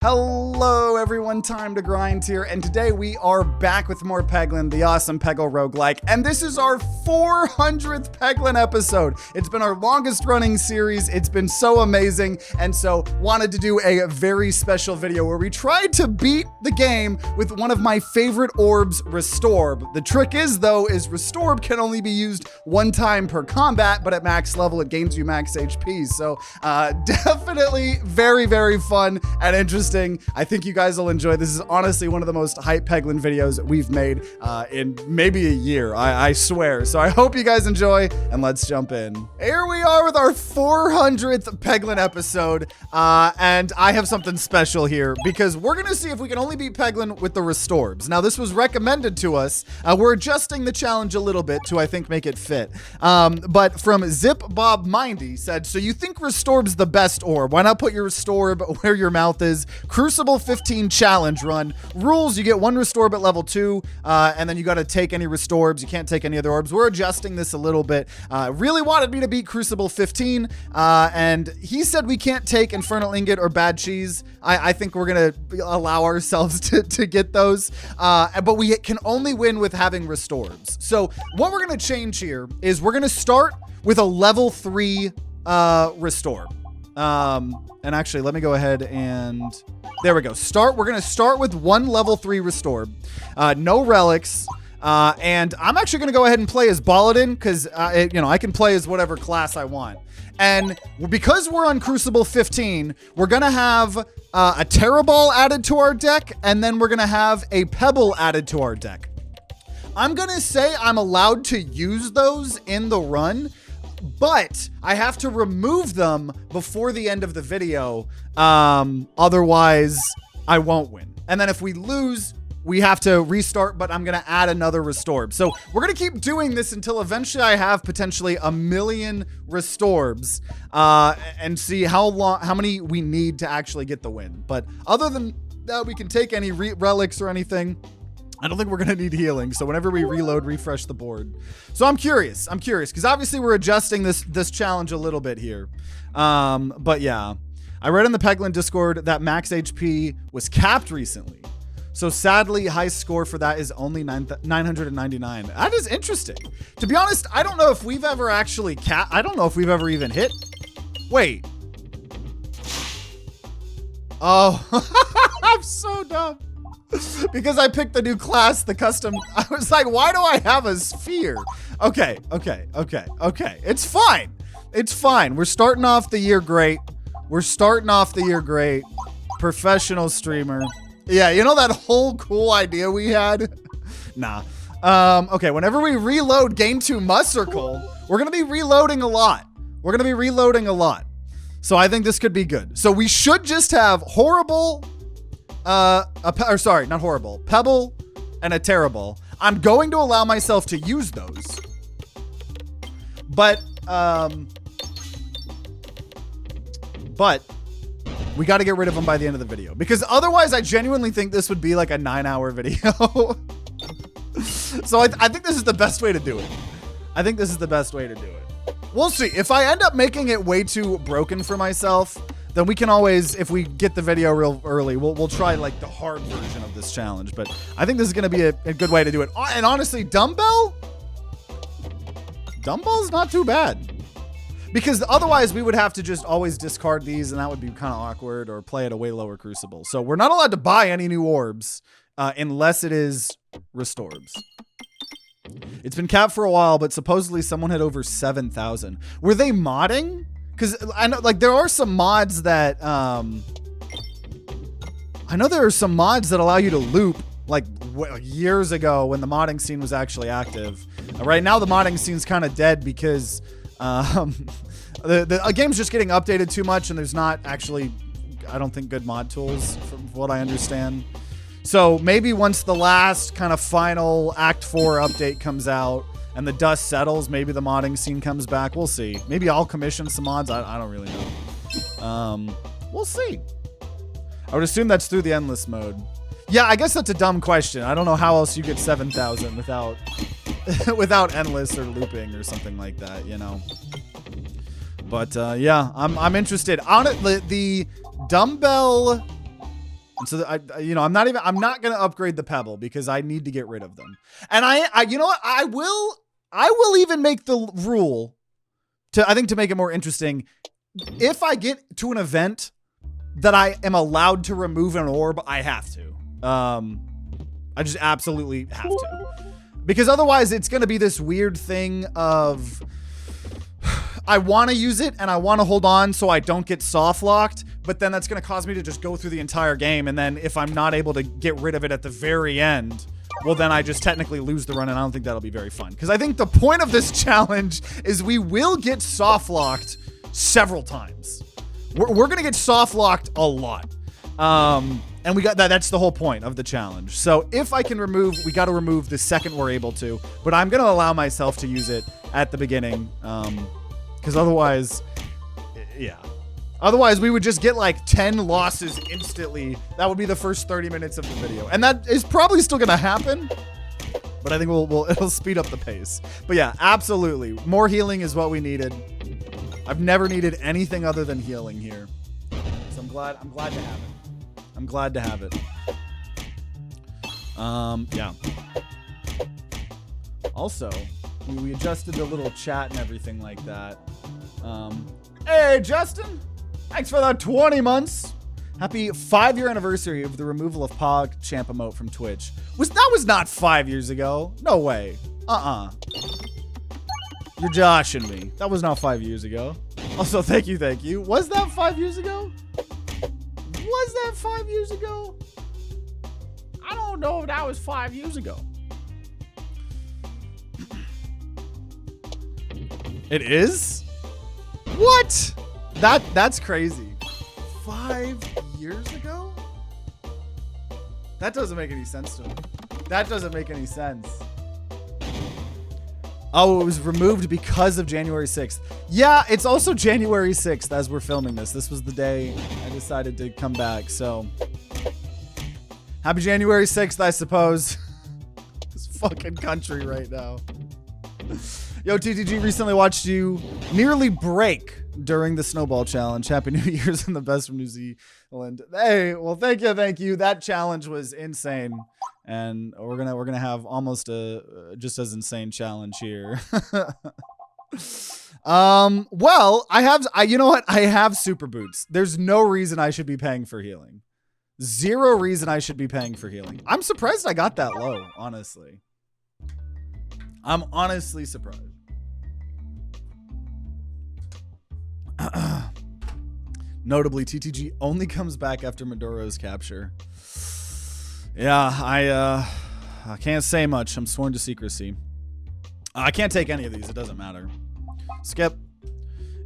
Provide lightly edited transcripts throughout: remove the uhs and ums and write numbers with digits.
Hello everyone, TimeToGrind here, and today we are back with more Peglin, the awesome Pachinko Roguelike, and this is our 400th Peglin episode. It's been our longest running series, it's been so amazing, and so wanted to do a very special video where we tried to beat the game with one of my favorite orbs, Restorb. The trick is though, is Restorb can only be used one time per combat, but at max level it gains you max HP, so definitely very, very fun and interesting. I think you guys will enjoy. This is honestly one of the most hype Peglin videos we've made in maybe a year, I swear. So I hope you guys enjoy, and let's jump in. Here we are with our 400th Peglin episode, and I have something special here because we're gonna see if we can only beat Peglin with the Restorbs. Now this was recommended to us. We're adjusting the challenge a little bit to, I think, make it fit. But from Zip Bob Mindy said, so you think Restorb's the best orb? Why not put your Restorb where your mouth is? Crucible 15 challenge run. Rules, you get one Restorb at level 2, and then you got to take any Restorbs. You can't take any other orbs. We're adjusting this a little bit. Really wanted me to beat Crucible 15, and he said we can't take Infernal Ingot or Bad Cheese. I think we're going to allow ourselves to get those, but we can only win with having Restorbs. So what we're going to change here is we're going to start with a level 3 Restorb. And actually, let me go ahead and there we go. We're going to start with one level 3 Restorb, no relics. And I'm actually going to go ahead and play as Baltazár because, I can play as whatever class I want. And because we're on Crucible 15, we're going to have a Terra Ball added to our deck, and then we're going to have a Pebble added to our deck. I'm going to say I'm allowed to use those in the run, but I have to remove them before the end of the video. Otherwise, I won't win. And then if we lose, we have to restart, but I'm going to add another Restorb. So we're going to keep doing this until eventually I have potentially 1,000,000 Restorbs and see how many we need to actually get the win. But other than that, we can take any relics or anything. I don't think we're going to need healing. So whenever we reload, refresh the board. So I'm curious because obviously we're adjusting this challenge a little bit here. But yeah, I read in the Peglin Discord that max HP was capped recently. So sadly, high score for that is only 999. That is interesting. To be honest, I don't know if we've ever actually I don't know if we've ever even hit. Wait. Oh, I'm so dumb. Because I picked the new class, the custom. I was like, why do I have a sphere? Okay. It's fine. It's fine. We're starting off the year great. Professional streamer. Yeah, you know that whole cool idea we had? Nah. Okay, whenever we reload Gain 2 Must Circle, we're going to be reloading a lot. So I think this could be good. So we should just have horrible... not horrible, Pebble and a Terra Ball. I'm going to allow myself to use those, but we got to get rid of them by the end of the video because otherwise I genuinely think this would be like a 9-hour video. So I think this is the best way to do it. We'll see. If I end up making it way too broken for myself, then we can always, if we get the video real early, we'll try like the hard version of this challenge. But I think this is going to be a good way to do it. And honestly, Dumbbell's not too bad. Because otherwise we would have to just always discard these and that would be kind of awkward, or play at a way lower Crucible. So we're not allowed to buy any new orbs unless it is Restorbs. It's been capped for a while, but supposedly someone had over 7,000. Were they modding? Because I know, like, there are some mods that, I know there are some mods that allow you to loop, like, years ago when the modding scene was actually active. Right now, the modding scene's kind of dead because the game's just getting updated too much, and there's not actually, I don't think, good mod tools, from what I understand. So maybe once the last kind of final Act 4 update comes out, and the dust settles, maybe the modding scene comes back. We'll see. Maybe I'll commission some mods. I don't really know. We'll see. I would assume that's through the endless mode. Yeah, I guess that's a dumb question. I don't know how else you get 7,000 without without endless or looping or something like that, you know. But yeah, I'm interested. On it, the dumbbell And so I'm not going to upgrade the pebble because I need to get rid of them. And you know what? I will even make the rule to make it more interesting. If I get to an event that I am allowed to remove an orb, I have to. I just absolutely have to. Because otherwise it's going to be this weird thing of I want to use it and I want to hold on so I don't get soft locked, but then that's going to cause me to just go through the entire game. And then if I'm not able to get rid of it at the very end, well, then I just technically lose the run, and I don't think that'll be very fun. Because I think the point of this challenge is we will get soft locked several times. We're going to get soft locked a lot. And we got that. That's the whole point of the challenge. So if I can we got to remove the second we're able to, but I'm going to allow myself to use it at the beginning. Because otherwise, yeah. Otherwise, we would just get like 10 losses instantly. That would be the first 30 minutes of the video. And that is probably still going to happen. But I think it'll speed up the pace. But yeah, absolutely. More healing is what we needed. I've never needed anything other than healing here. So I'm glad to have it. I'm glad to have it. Yeah. Also, we adjusted the little chat and everything like that. Hey, Justin. Thanks for the 20 months. Happy 5-year anniversary of the removal of Pog Champ emote from Twitch. That was not 5 years ago. No way. You're joshing me. That was not 5 years ago. Also, thank you. Was that 5 years ago? Was that 5 years ago? I don't know if that was 5 years ago. It is? What? That's crazy. 5 years ago? That doesn't make any sense to me. That doesn't make any sense. Oh, it was removed because of January 6th. Yeah, it's also January 6th as we're filming this. This was the day I decided to come back, so. Happy January 6th, I suppose. This fucking country right now. Yo, TTG, recently watched you nearly break during the Snowball challenge. Happy New Year's and the best from New Zealand. Hey, well, thank you. That challenge was insane. And we're gonna have almost a just as insane challenge here. Well, you know what? I have super boots. There's no reason I should be paying for healing. Zero reason I should be paying for healing. I'm surprised I got that low, honestly. I'm honestly surprised. Notably, TTG only comes back after Maduro's capture. Yeah, I can't say much. I'm sworn to secrecy. I can't take any of these. It doesn't matter. Skip.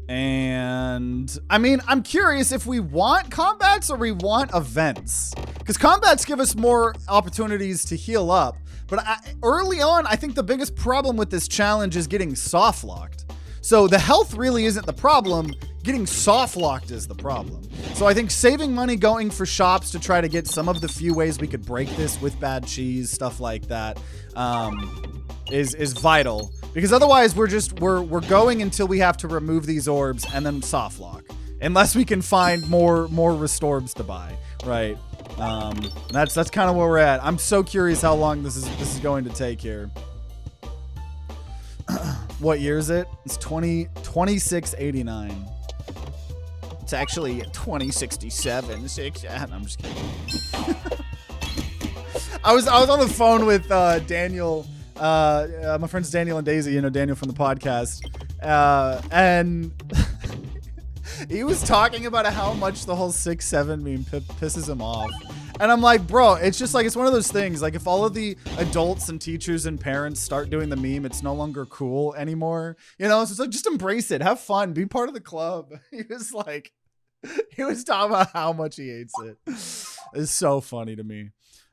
And I mean, I'm curious if we want combats or we want events. Because combats give us more opportunities to heal up. But early on, I think the biggest problem with this challenge is getting soft locked. So the health really isn't the problem. Getting soft locked is the problem. So I think saving money going for shops to try to get some of the few ways we could break this with bad cheese, stuff like that, is vital. Because otherwise we're going until we have to remove these orbs and then soft lock. Unless we can find more Restorbs to buy, right? That's kind of where we're at. I'm so curious how long this is going to take here. What year is it? It's 2689. It's actually 2067. I'm just kidding. I was on the phone with Daniel, my friends Daniel and Daisy, Daniel from the podcast, and he was talking about how much the whole 6-7 meme pisses him off. And I'm like, bro, it's just like, it's one of those things. Like, if all of the adults and teachers and parents start doing the meme, it's no longer cool anymore. So it's like, just embrace it. Have fun. Be part of the club. He was talking about how much he hates it. It's so funny to me.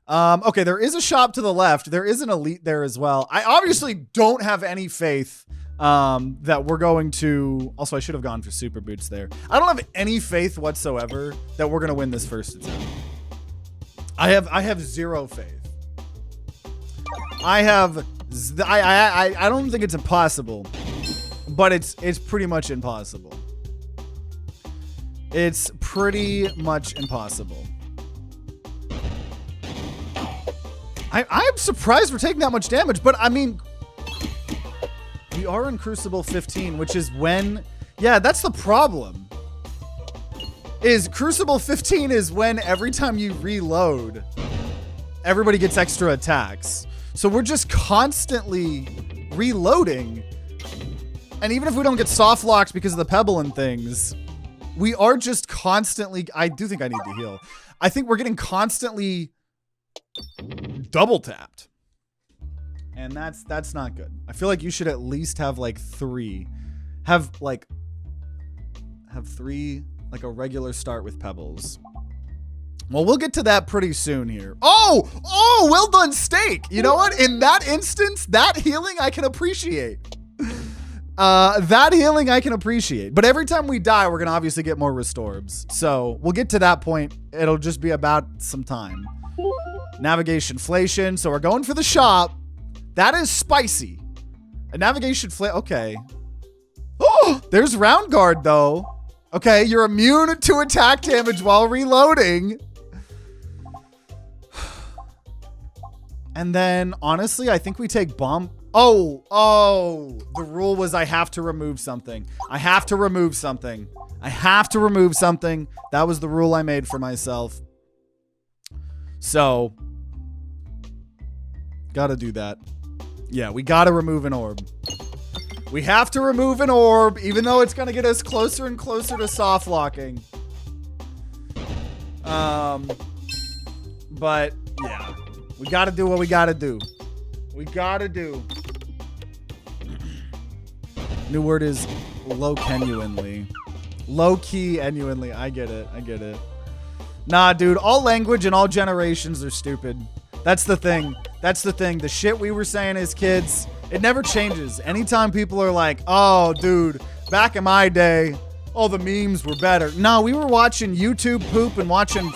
Okay, there is a shop to the left. There is an elite there as well. I obviously don't have any faith that we're going to. Also, I should have gone for super boots there. I don't have any faith whatsoever that we're going to win this first attempt. I have zero faith. I don't think it's impossible, but it's pretty much impossible. It's pretty much impossible. I'm surprised we're taking that much damage, but I mean, we are in Crucible 15, which is when, yeah, that's the problem. Is Crucible 15 is when every time you reload, everybody gets extra attacks. So we're just constantly reloading. And even if we don't get soft locked because of the pebble and things, we are just constantly, I do think I need to heal. I think we're getting constantly double tapped. And that's not good. I feel like you should at least have like 3. Have 3, like a regular start with pebbles. Well, we'll get to that pretty soon here. Oh, well done, Steak. You know what? In that instance, that healing I can appreciate. That healing I can appreciate. But every time we die, we're going to obviously get more Restorbs. So we'll get to that point. It'll just be about some time. Navigation-flation. So we're going for the shop. That is spicy. A okay. Oh, there's round guard, though. Okay, you're immune to attack damage while reloading. And then, honestly, I think we take bomb. Oh, the rule was I have to remove something. I have to remove something. That was the rule I made for myself. So, gotta do that. Yeah, we gotta remove an orb. We have to remove an orb, even though it's gonna get us closer and closer to soft locking. But, yeah. We gotta do what we gotta do. New word is low-kenuinely. Low-key genuinely. I get it. Nah, dude, all language and all generations are stupid. That's the thing. The shit we were saying as kids, it never changes. Anytime people are like, oh, dude, back in my day, oh, the memes were better. No, we were watching YouTube poop and watching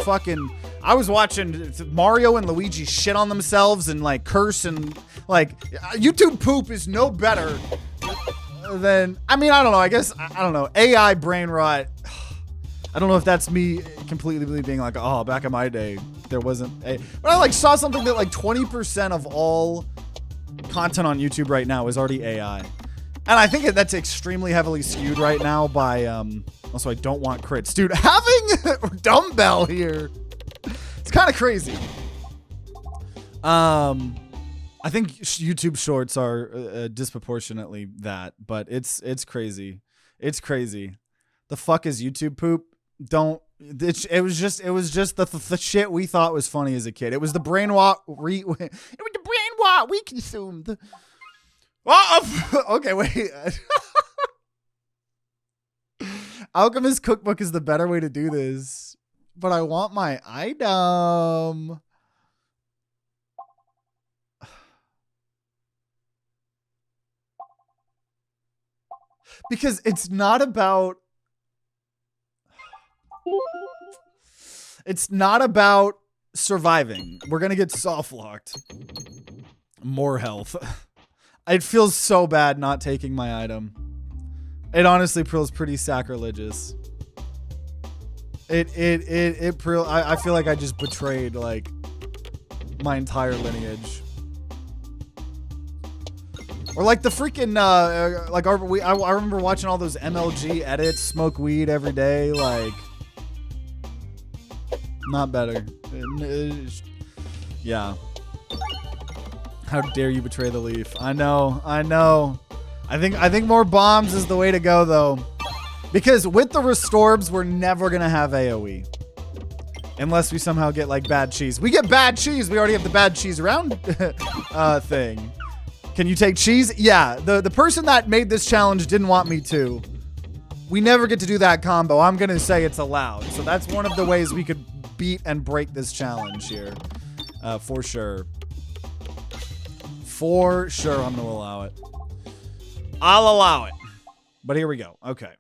I was watching Mario and Luigi shit on themselves and like curse and like YouTube poop is no better than, I mean, I don't know. I guess, I don't know. AI brain rot. I don't know if that's me completely being like, oh, back in my day, there wasn't a, but I like saw something that like 20% of all content on YouTube right now is already AI. And I think that's extremely heavily skewed right now by, also I don't want crits. Dude, having dumbbell here, it's kind of crazy. I think YouTube shorts are disproportionately that, but it's crazy. It's crazy. The fuck is YouTube poop? It was just the shit we thought was funny as a kid. It was the brain rot we consumed. Oh, okay, wait. Alchemist Cookbook is the better way to do this, but I want my item. Because it's not about surviving. We're gonna get soft locked. More health. It feels so bad not taking my item. It honestly feels pretty sacrilegious. I feel like I just betrayed like my entire lineage. Or like the freaking I remember watching all those MLG edits, smoke weed every day, like not better. Yeah. How dare you betray the leaf? I know. I think more bombs is the way to go though. Because with the Restorbs, we're never gonna have AoE. Unless we somehow get like bad cheese. We get bad cheese, we already have the bad cheese round thing. Can you take cheese? Yeah, the person that made this challenge didn't want me to. We never get to do that combo. I'm gonna say it's allowed. So that's one of the ways we could beat and break this challenge here. For sure. For sure, I'm gonna allow it. I'll allow it. But here we go. Okay.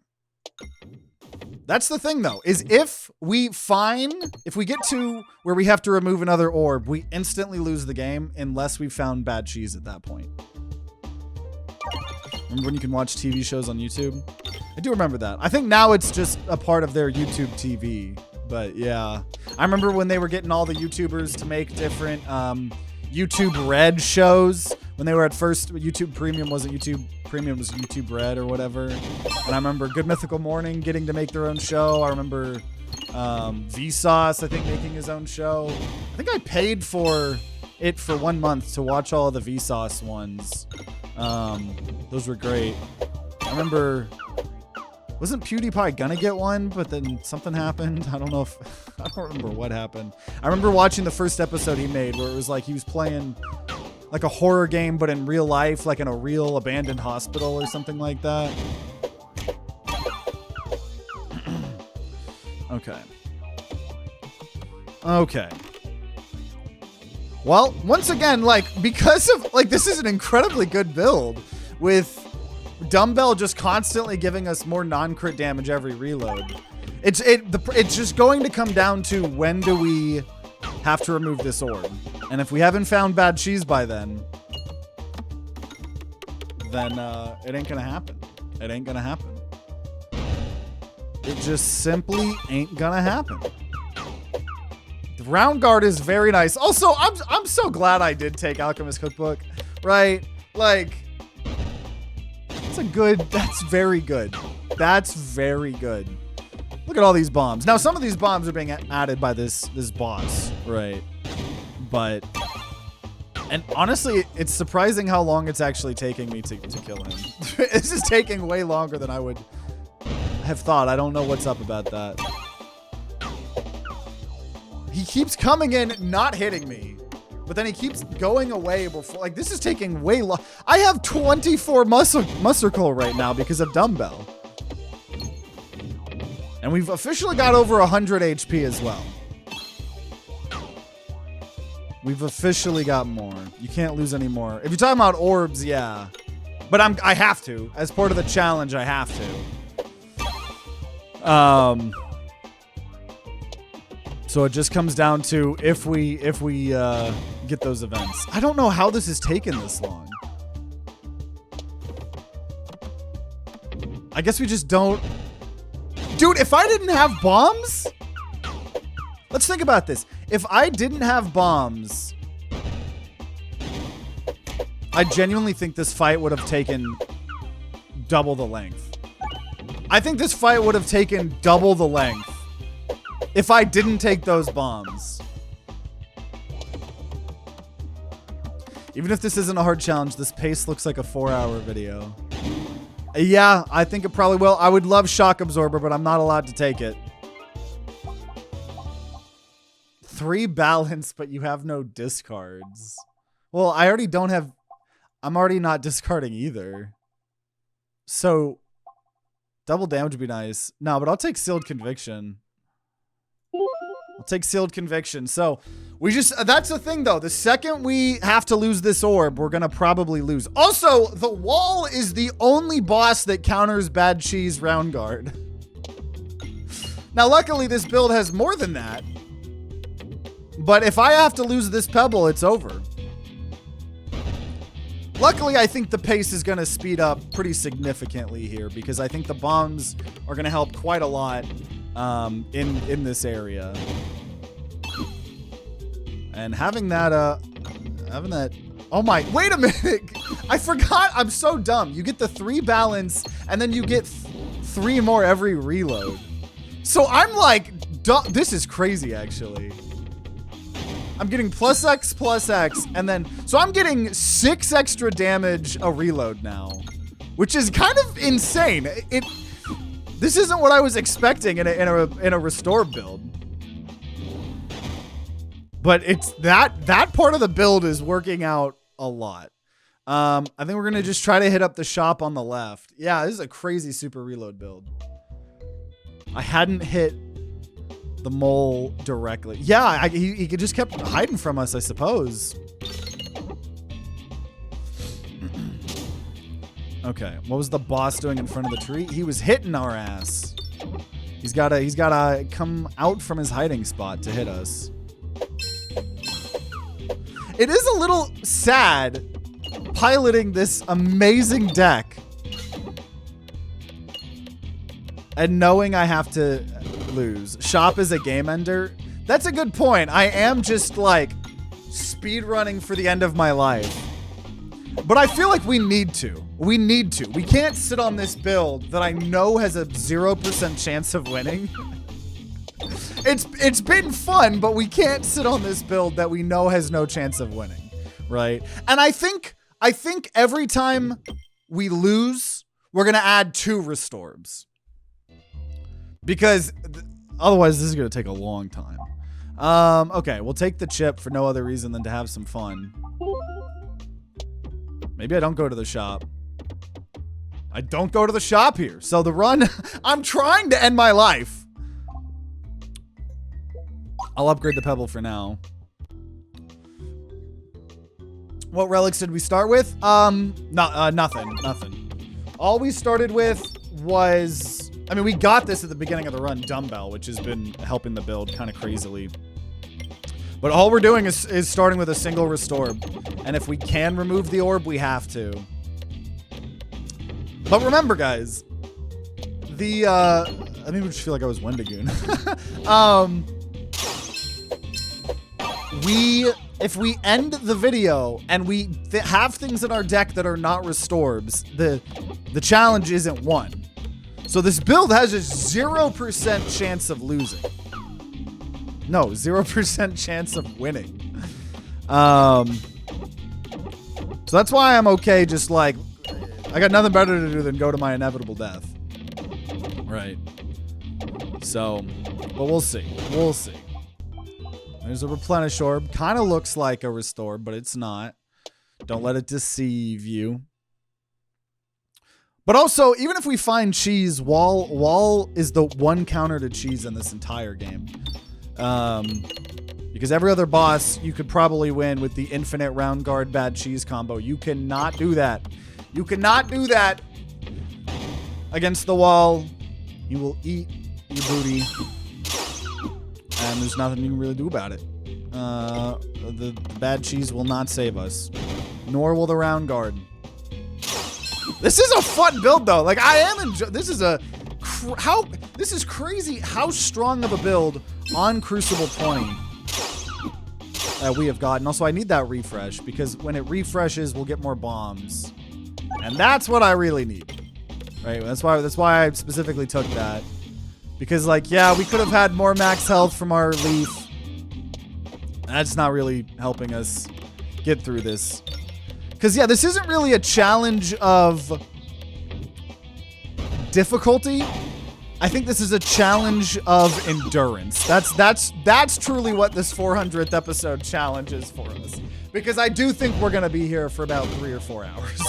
That's the thing though, is if we get to where we have to remove another orb, we instantly lose the game unless we found bad cheese at that point. Remember when you can watch TV shows on YouTube? I do remember that. I think now it's just a part of their YouTube TV, but yeah. I remember when they were getting all the YouTubers to make different YouTube Red shows when they were at first. YouTube Premium wasn't YouTube Premium, was YouTube Red or whatever. And I remember Good Mythical Morning getting to make their own show. I remember Vsauce, I think, making his own show. I think I paid for it for 1 month to watch all of the Vsauce ones. Those were great. I remember, wasn't PewDiePie gonna get one, but then something happened? I don't know if, I don't remember what happened. I remember watching the first episode he made where it was like he was playing like a horror game, but in real life, like in a real abandoned hospital or something like that. Okay. Okay. Well, once again, like, because of, like, this is an incredibly good build with Dumbbell just constantly giving us more non-crit damage every reload. It's just going to come down to when do we have to remove this orb. And if we haven't found bad cheese by then it ain't gonna happen. It ain't gonna happen. It just simply ain't gonna happen. The round guard is very nice. Also, I'm so glad I did take Alchemist Cookbook, right? Like, that's very good. That's very good. Look at all these bombs. Now, some of these bombs are being added by this boss, right? But, and honestly, it's surprising how long it's actually taking me to kill him. This is taking way longer than I would have thought. I don't know what's up about that. He keeps coming in, not hitting me. But then he keeps going away before, like, this is taking way long. I have 24 muster coal right now because of Dumbbell. And we've officially got over 100 HP as well. We've officially got more. You can't lose any more. If you're talking about orbs, yeah. But I have to. As part of the challenge, I have to. So it just comes down to if we get those events. I don't know how this has taken this long. I guess we just don't. Dude, if I didn't have bombs, let's think about this. If I didn't have bombs, I genuinely think this fight would have taken double the length. I think this fight would have taken double the length if I didn't take those bombs. Even if this isn't a hard challenge, this pace looks like a 4-hour video. Yeah, I think it probably will. I would love Shock Absorber, but I'm not allowed to take it. 3 balance, but you have no discards. Well, I already don't have... I'm already not discarding either. So, double damage would be nice. No, but I'll take Sealed Conviction. I'll take Sealed Conviction. So, we just... That's the thing, though. The second we have to lose this orb, we're going to probably lose. Also, the wall is the only boss that counters bad cheese round guard. Now, luckily, this build has more than that. But if I have to lose this pebble, it's over. Luckily, I think the pace is going to speed up pretty significantly here because I think the bombs are going to help quite a lot in this area. And having that, oh my, wait a minute. I forgot. I'm so dumb. You get the 3 balance and then you get 3 more every reload. So I'm like, this is crazy, actually. I'm getting +X, and then, so I'm getting 6 extra damage a reload now, which is kind of insane. This isn't what I was expecting in a Restorb build. But it's that part of the build is working out a lot. I think we're gonna just try to hit up the shop on the left. Yeah, this is a crazy super reload build. I hadn't hit the mole directly. Yeah, he just kept hiding from us, I suppose. Okay, what was the boss doing in front of the tree? He was hitting our ass. He's gotta come out from his hiding spot to hit us. It is a little sad piloting this amazing deck and knowing I have to lose. Shop is a game ender. That's a good point. I am just like speed running for the end of my life. But I feel like we need to. We need to. We can't sit on this build that I know has a 0% chance of winning. It's been fun, but we can't sit on this build that we know has no chance of winning, right? And I think every time we lose, we're gonna add 2 Restorbs. Because otherwise this is gonna take a long time. Okay, we'll take the chip for no other reason than to have some fun. Maybe I don't go to the shop. I don't go to the shop here. So the run, I'm trying to end my life. I'll upgrade the pebble for now. What relics did we start with? Nothing. All we started with was, I mean, we got this at the beginning of the run, dumbbell, which has been helping the build kind of crazily. But all we're doing is starting with a single Restorb. And if we can remove the orb, we have to. But remember, guys, I made me feel like I was Wendigoon. If we end the video and we have things in our deck that are not Restorbs, the challenge isn't won. So this build has a 0% chance of losing. No, 0% chance of winning. So that's why I'm okay just like, I got nothing better to do than go to my inevitable death. Right. So, but we'll see. We'll see. There's a replenish orb. Kind of looks like a restore, but it's not. Don't let it deceive you. But also, even if we find cheese, wall is the one counter to cheese in this entire game. Because every other boss, you could probably win with the infinite round guard bad cheese combo. You cannot do that. You cannot do that against the wall. You will eat your booty. And there's nothing you can really do about it. The bad cheese will not save us. Nor will the round guard. This is a fun build, though. Like, I am enjoying. This is this is crazy how strong of a build on Crucible 20 we have gotten. Also, I need that refresh because when it refreshes, we'll get more bombs. And that's what I really need. Right? That's why I specifically took that. Because, like, yeah, we could have had more max health from our leaf. That's not really helping us get through this. Because, yeah, this isn't really a challenge of difficulty. I think this is a challenge of endurance. That's truly what this 400th episode challenge is for us. Because I do think we're going to be here for about 3 or 4 hours.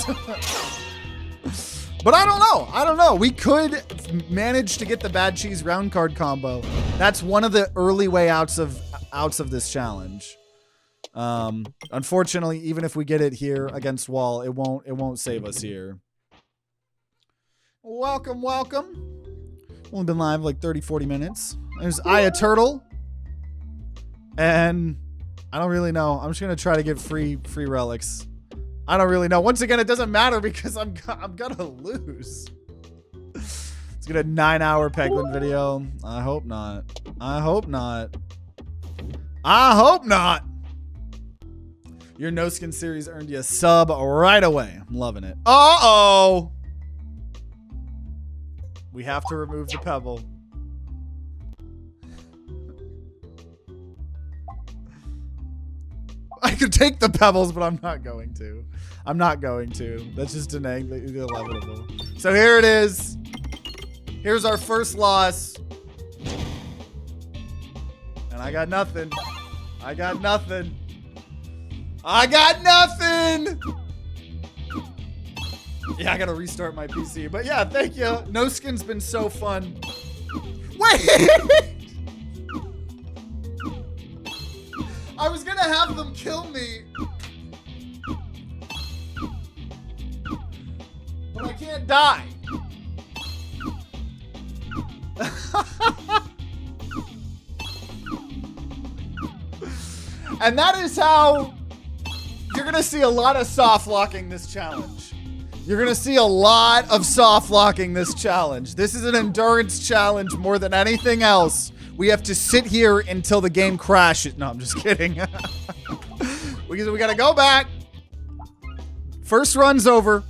But I don't know. I don't know. We could manage to get the bad cheese round card combo. That's one of the early way outs of this challenge. Unfortunately, even if we get it here against wall, it won't save us here. Welcome, welcome. Only been live like 30-40 minutes. There's Aya Turtle. And I don't really know. I'm just gonna try to get free relics. I don't really know. Once again, it doesn't matter because I'm gonna lose. Let's get a 9-hour Peglin video. I hope not. I hope not. I hope not. Your No Skin series earned you a sub right away. I'm loving it. Uh-oh. We have to remove the pebble. I could take the pebbles, but I'm not going to. I'm not going to. That's just inevitable. So here it is. Here's our first loss. And I got nothing. I got nothing. I got nothing! Yeah, I gotta restart my PC. But yeah, thank you. No Skin's been so fun. Wait! I was gonna have them kill me. But I can't die. And that is how you're gonna see a lot of soft locking this challenge. You're gonna see a lot of soft locking this challenge. This is an endurance challenge more than anything else. We have to sit here until the game crashes. No, I'm just kidding. We gotta go back. First run's over.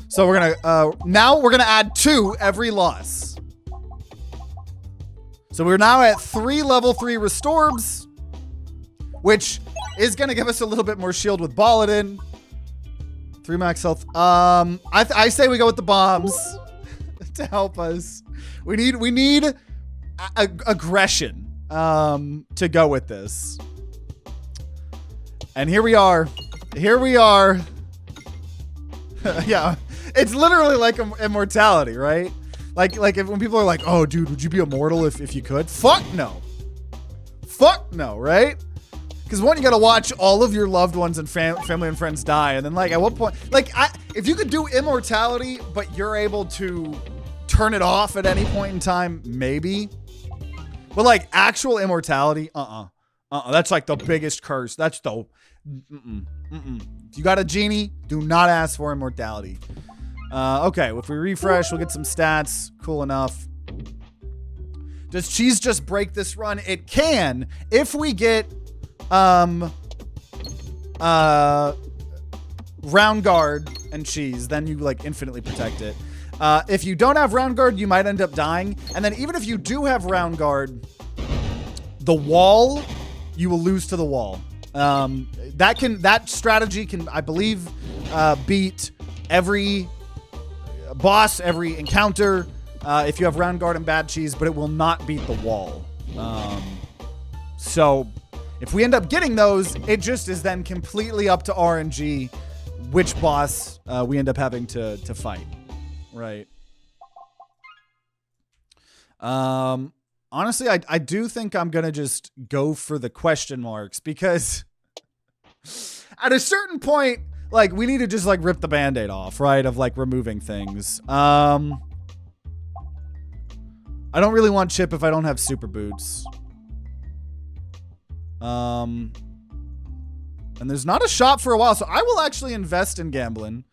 So we're gonna, now we're gonna add 2 every loss. So we're now at 3 level 3 Restorbs, which is gonna give us a little bit more shield with Baltazár. 3 max health. I say we go with the bombs to help us. We need aggression to go with this. And here we are. Here we are. Yeah, it's literally like immortality, right? Like when people are like, "Oh, dude, would you be immortal if you could?" Fuck no. Fuck no, right? Because one, you gotta watch all of your loved ones and family and friends die, and then like at what point, like if you could do immortality, but you're able to turn it off at any point in time, maybe. But like actual immortality, that's like the biggest curse. That's the, If you got a genie, do not ask for immortality. Okay, if we refresh, we'll get some stats. Cool enough. Does cheese just break this run? It can, if we get round guard and cheese, then you like infinitely protect it. If you don't have round guard, you might end up dying. And then even if you do have round guard, the wall, you will lose to the wall. That strategy can, I believe, beat every boss, every encounter, if you have round guard and bad cheese, but it will not beat the wall. So if we end up getting those, it just is then completely up to RNG which boss we end up having to fight. Right. Honestly, I do think I'm going to just go for the question marks, because at a certain point, like, we need to just like rip the band-aid off, right? Of like removing things. I don't really want chip if I don't have super boots. And there's not a shop for a while, so I will actually invest in gambling.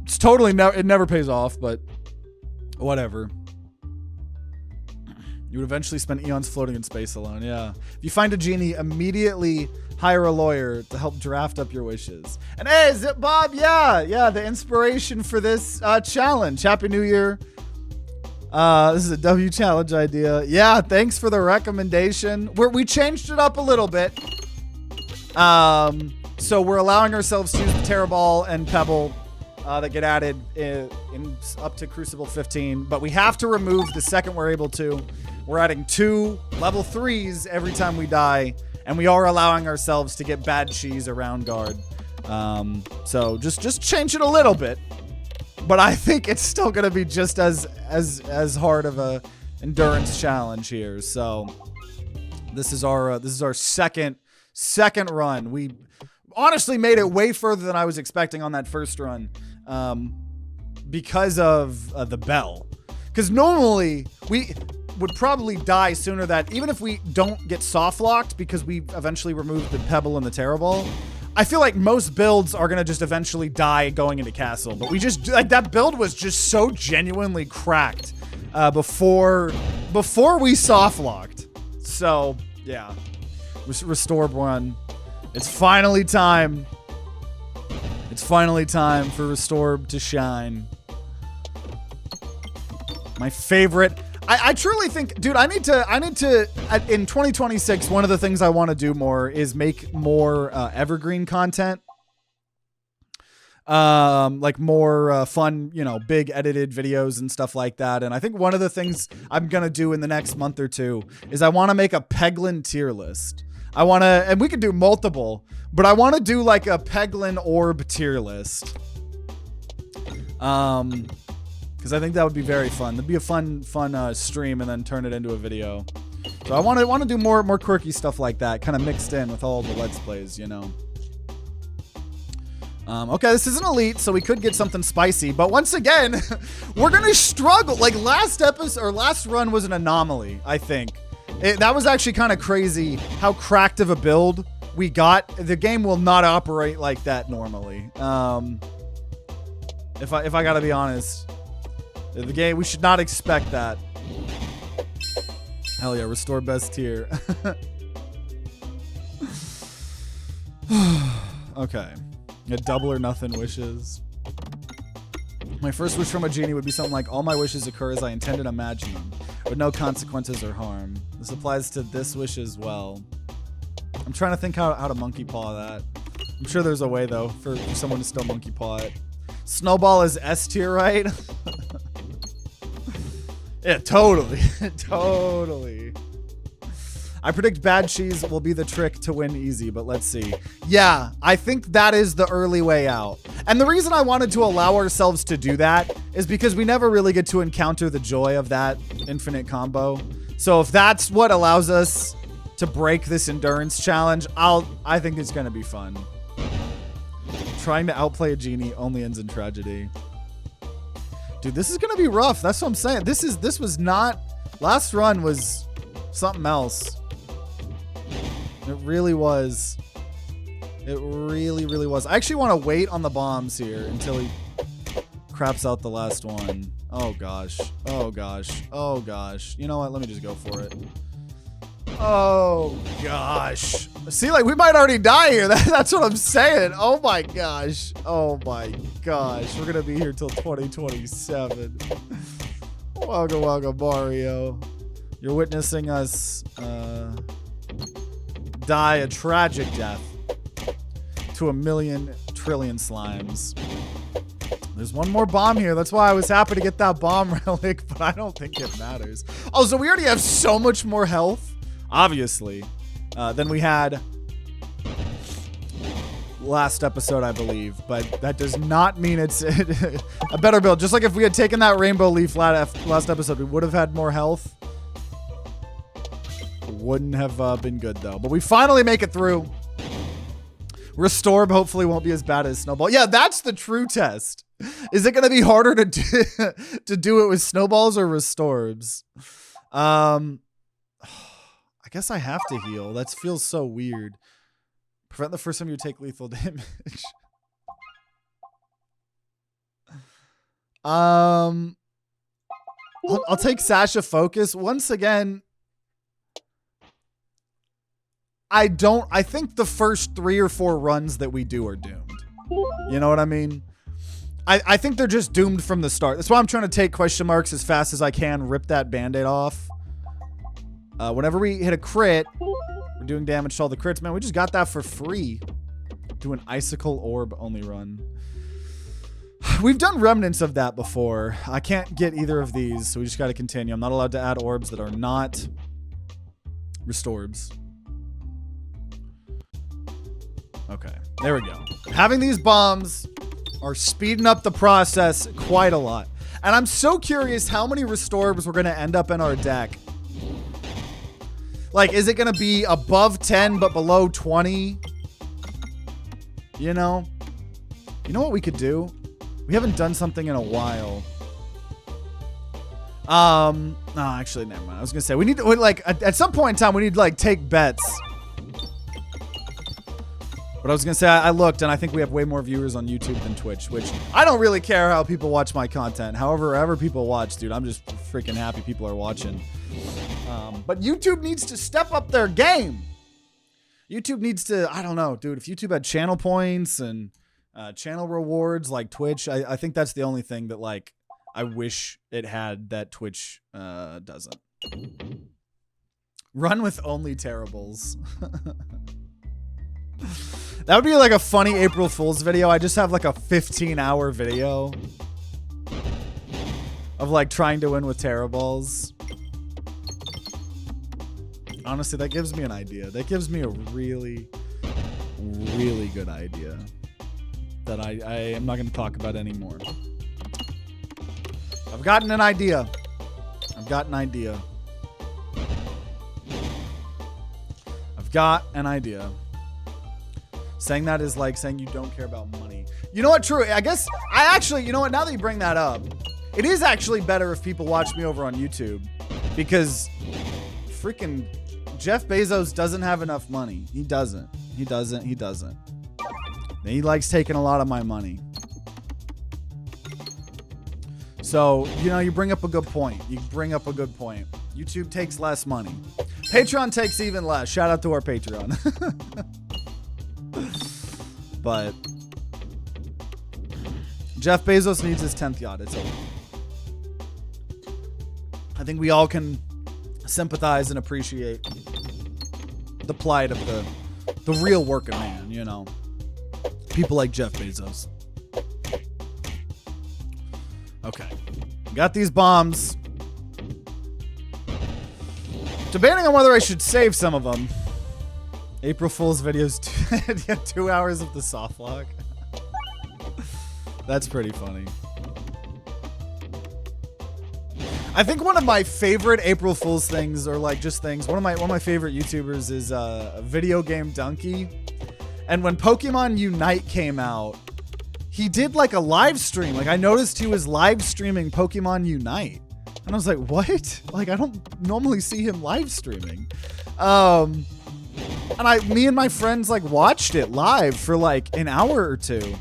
It's totally it never pays off, but whatever. You would eventually spend eons floating in space alone. Yeah. If you find a genie, immediately hire a lawyer to help draft up your wishes. And hey, Zip Bob, yeah, the inspiration for this challenge. Happy New Year. This is a W challenge idea. Yeah, thanks for the recommendation. We changed it up a little bit. So we're allowing ourselves to use the Terror Ball and Pebble that get added in up to Crucible 15, but we have to remove the second we're able to. We're adding 2 level 3s every time we die, and we are allowing ourselves to get bad cheese around guard. So just change it a little bit, but I think it's still gonna be just as hard of a endurance challenge here. So this is our second run. We honestly made it way further than I was expecting on that first run, because of the bell. Because normally we would probably die sooner, that even if we don't get soft locked because we eventually remove the pebble and the Terror Ball, I feel like most builds are gonna just eventually die going into castle. But we just, like, that build was just so genuinely cracked before we soft locked. So yeah, Restorb 1. It's finally time. It's finally time for Restorb to shine. My favorite. I truly think, dude, I need to, in 2026, one of the things I want to do more is make more evergreen content. Like more fun, big edited videos and stuff like that. And I think one of the things I'm going to do in the next month or 2 is I want to make a Peglin tier list. I want to, and we could do multiple, but I want to do like a Peglin orb tier list. Because I think that would be very fun. That'd be a fun stream, and then turn it into a video. So I want to do more quirky stuff like that, kind of mixed in with all the Let's Plays, Okay, this isn't elite, so we could get something spicy, but once again, we're gonna struggle. Like last episode or last run was an anomaly, I think. That was actually kind of crazy how cracked of a build we got. The game will not operate like that normally. If I gotta be honest, the game, we should not expect that. Hell yeah, restore best tier. Okay. A double or nothing wishes. My first wish from a genie would be something like, all my wishes occur as I intend and imagine them, with no consequences or harm. This applies to this wish as well. I'm trying to think how to monkey paw that. I'm sure there's a way, though, for someone to still monkey paw it. Snowball is S tier, right? Yeah, totally. Totally. I predict bad cheese will be the trick to win easy, but let's see. Yeah, I think that is the early way out. And the reason I wanted to allow ourselves to do that is because we never really get to encounter the joy of that infinite combo. So if that's what allows us to break this endurance challenge, I think it's gonna be fun. Trying to outplay a genie only ends in tragedy. Dude, this is gonna be rough. That's what I'm saying. This was not, last run was something else. It really was. It really, really was. I actually want to wait on the bombs here until he craps out the last one. Oh gosh. Oh gosh. Oh gosh. You know what? Let me just go for it. Oh gosh. See, like, we might already die here. That's what I'm saying. Oh my gosh. Oh my gosh. We're gonna be here till 2027. Welcome, welcome, Mario. You're witnessing us die a tragic death to a million trillion slimes. There's one more bomb here. That's why I was happy to get that bomb relic, but I don't think it matters. Oh, so we already have so much more health, obviously, than we had last episode, I believe. But that does not mean it's a better build. Just like if we had taken that rainbow leaf last episode, we would have had more health. Wouldn't have been good, though. But we finally make it through. Restorb hopefully won't be as bad as Snowball. Yeah, that's the true test. Is it going to be harder to do it with Snowballs or Restorbs? I guess I have to heal. That feels so weird. Prevent the first time you take lethal damage. I'll take Sasha Focus. Once again, I think the first 3 or 4 runs that we do are doomed. You know what I mean? I think they're just doomed from the start. That's why I'm trying to take question marks as fast as I can, rip that band-aid off. Whenever we hit a crit, we're doing damage to all the crits. Man, we just got that for free. Do an icicle orb only run. We've done remnants of that before. I can't get either of these, so we just got to continue. I'm not allowed to add orbs that are not Restorbs. Okay, there we go. Having these bombs are speeding up the process quite a lot. And I'm so curious how many Restorbs we're going to end up in our deck. Like, is it going to be above 10 but below 20? You know? You know what we could do? We haven't done something in a while. No, actually, never mind. I was going to say, we need to, like, at some point in time, we need to, like, take bets. But I was going to say, I looked, and I think we have way more viewers on YouTube than Twitch, which I don't really care how people watch my content. However people watch, dude, I'm just freaking happy people are watching. But YouTube needs to step up their game. YouTube needs to, I don't know, dude, if YouTube had channel points and channel rewards like Twitch, I think that's the only thing that, like, I wish it had that Twitch doesn't. Run with only terribles. That would be like a funny April Fool's video. I just have like a 15-hour video of like trying to win with terribles. Honestly, that gives me an idea. That gives me a really, really good idea that I am not going to talk about anymore. I've gotten an idea. I've got an idea. I've got an idea. Saying that is like saying you don't care about money. You know what? True. I guess I actually, you know what? Now that you bring that up, it is actually better if people watch me over on YouTube because freaking Jeff Bezos doesn't have enough money. He doesn't. He doesn't. He doesn't. And he likes taking a lot of my money. So, you know, you bring up a good point. You bring up a good point. YouTube takes less money. Patreon takes even less. Shout out to our Patreon. but Jeff Bezos needs his 10th yacht. It's over. I think we all can sympathize and appreciate the plight of the real working man, you know. People like Jeff Bezos. Okay. Got these bombs. Debating on whether I should save some of them. April Fool's videos, 2 hours of the soft lock. That's pretty funny. I think one of my favorite April Fool's things, or like just things, one of my favorite YouTubers is Video Game Donkey. And when Pokemon Unite came out, he did like a live stream. Like I noticed he was live streaming Pokemon Unite. And I was like, what? Like I don't normally see him live streaming. And me and my friends like watched it live for like an hour or two.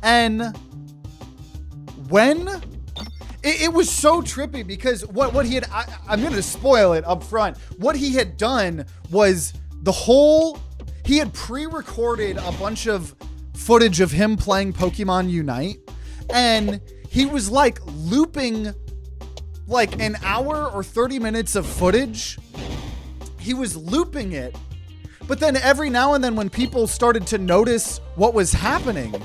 And when it was so trippy because what he had, I'm going to spoil it up front. What he had done was he had pre-recorded a bunch of footage of him playing Pokemon Unite. And he was like looping like an hour or 30 minutes of footage. He was looping it. But then every now and then when people started to notice what was happening,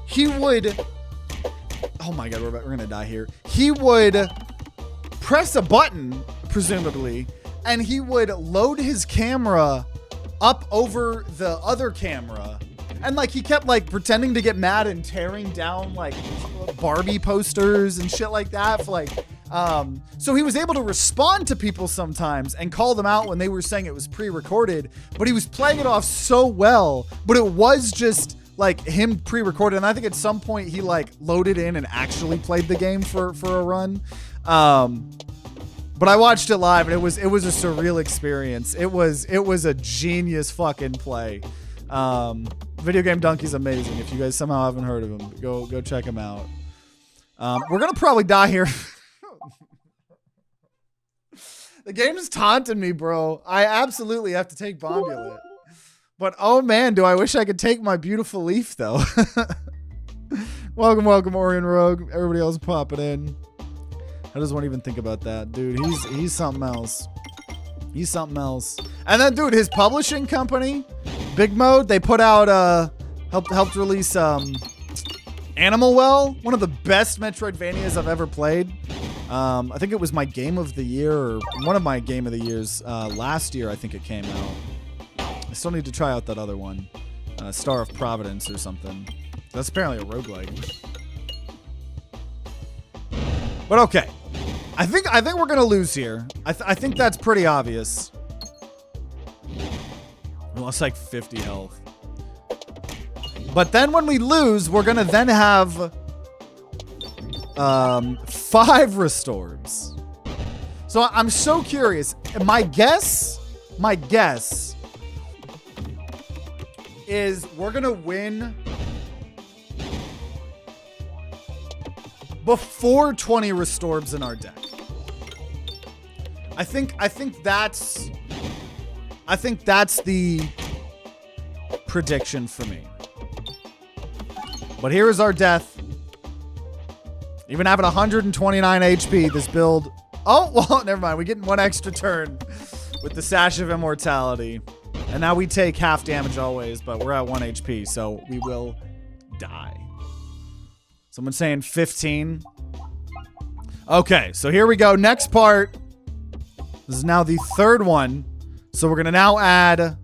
he would, oh my God, we're gonna die here. He would press a button, presumably, and he would load his camera up over the other camera. And like he kept like pretending to get mad and tearing down like Barbie posters and shit like that for like, so he was able to respond to people sometimes and call them out when they were saying it was pre-recorded, but he was playing it off so well, but it was just like him pre-recorded. And I think at some point he like loaded in and actually played the game for a run. But I watched it live and it was a surreal experience. It was a genius fucking play. Video Game Donkey's amazing. If you guys somehow haven't heard of him, go check him out. We're gonna probably die here. The game is taunting me, bro. I absolutely have to take Bombulate. But oh man, do I wish I could take my beautiful leaf though. Welcome, Orion Rogue. Everybody else popping in. How does one even think about that? Dude, he's something else. He's something else. And then, dude, his publishing company, Big Mode, they put out, helped release Animal Well, one of the best Metroidvanias I've ever played. I think it was my game of the year, or one of my game of the years last year. I think it came out. I still need to try out that other one, Star of Providence or something. That's apparently a roguelike. But okay, I think we're gonna lose here. I think that's pretty obvious. We lost like 50 health. But then when we lose, we're gonna then have 5 Restorbs. So I'm so curious. My guess is we're gonna win before 20 Restorbs in our deck. I think that's the prediction for me. But here is our death. Even having 129 HP, this build. Oh, well, never mind. We get 1 extra turn with the Sash of Immortality. And now we take half damage always, but we're at 1 HP, so we will die. Someone's saying 15. Okay, so here we go. Next part. This is now the 3rd one. So we're going to now add